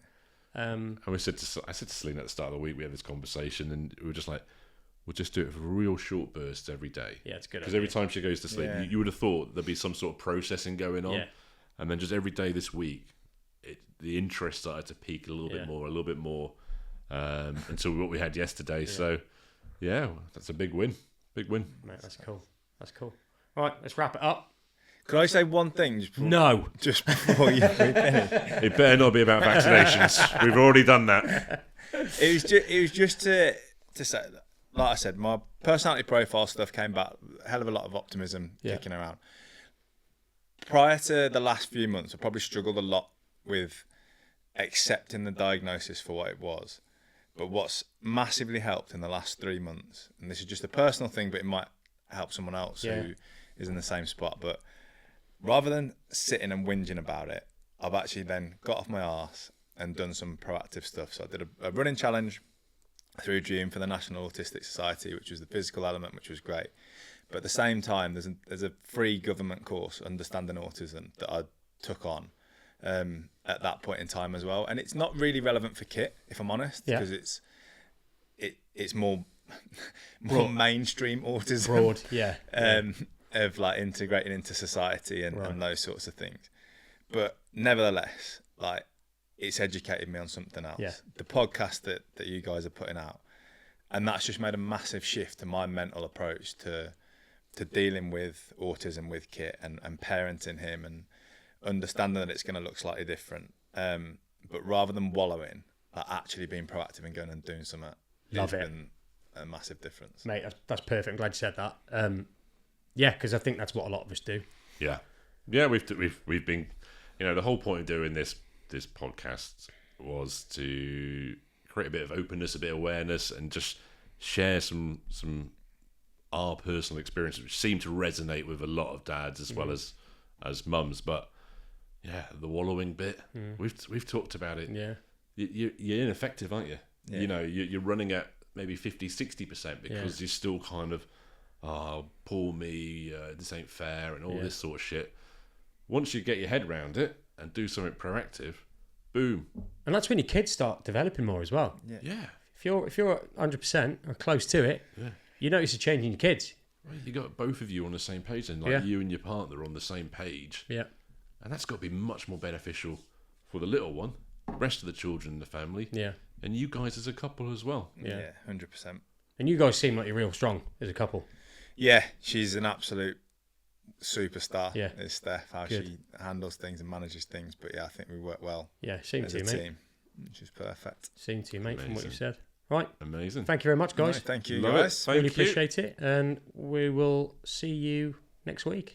[SPEAKER 2] And I said to Selena at the start of the week, we had this conversation, and we were just like, we'll just do it for real short bursts every day.
[SPEAKER 1] Yeah, it's good.
[SPEAKER 2] Because every time she goes to sleep, you would have thought there'd be some sort of processing going on. Yeah. And then just every day this week, the interest started to peak a little bit more, until what we had yesterday. Yeah. So, that's a big win. Big win.
[SPEAKER 1] Mate, that's cool. All right, let's wrap it up.
[SPEAKER 3] Could I say one thing?
[SPEAKER 1] No.
[SPEAKER 3] Just before you finish.
[SPEAKER 2] It better not be about vaccinations. We've already done that.
[SPEAKER 3] It was just to say, like I said, my personality profile stuff came back. A hell of a lot of optimism kicking around. Prior to the last few months, I probably struggled a lot with accepting the diagnosis for what it was. But what's massively helped in the last 3 months, and this is just a personal thing, but it might help someone else who is in the same spot. But rather than sitting and whinging about it, I've actually then got off my arse and done some proactive stuff. So I did a running challenge through June for the National Autistic Society, which was the physical element, which was great. But at the same time, there's a free government course, Understanding Autism, that I took on at that point in time as well. And it's not really relevant for Kit, if I'm honest, because it's more mainstream autism.
[SPEAKER 1] Broad,
[SPEAKER 3] of like integrating into society and those sorts of things. But nevertheless, like, it's educated me on something else. The podcast that you guys are putting out, and that's just made a massive shift to my mental approach to dealing with autism with Kit and parenting him and understanding that it's going to look slightly different. But rather than wallowing, like, actually being proactive and going and doing something.
[SPEAKER 1] Love it.
[SPEAKER 3] Been a massive difference.
[SPEAKER 1] Mate, that's perfect. I'm glad you said that. Because I think that's what a lot of us do.
[SPEAKER 2] Yeah, we've been, the whole point of doing this podcast was to create a bit of openness, a bit of awareness, and just share some our personal experiences, which seem to resonate with a lot of dads as well as mums. But the wallowing bit, we've talked about it. You're ineffective, aren't you? You're running at maybe 50-60% because you're still kind of, oh, poor me, this ain't fair, and all this sort of shit. Once you get your head around it and do something proactive, boom.
[SPEAKER 1] And that's when your kids start developing more as well. If you're 100% or close to it, you notice a change in your kids.
[SPEAKER 2] Right, you got both of you on the same page, and you and your partner on the same page. And that's got to be much more beneficial for the little one, the rest of the children in the family, and you guys as a couple as well.
[SPEAKER 3] 100%.
[SPEAKER 1] And you guys seem like you're real strong as a couple.
[SPEAKER 3] Yeah, she's an absolute superstar. Is Steph, how she handles things and manages things. But I think we work well.
[SPEAKER 1] Seems to you, mate.
[SPEAKER 3] Team, which is perfect.
[SPEAKER 1] Seems to you, mate. Amazing. From what you said. Right,
[SPEAKER 2] amazing.
[SPEAKER 1] Thank you very much, guys.
[SPEAKER 3] No, thank you,
[SPEAKER 2] Love
[SPEAKER 3] guys.
[SPEAKER 1] Really appreciate it, and we will see you next week.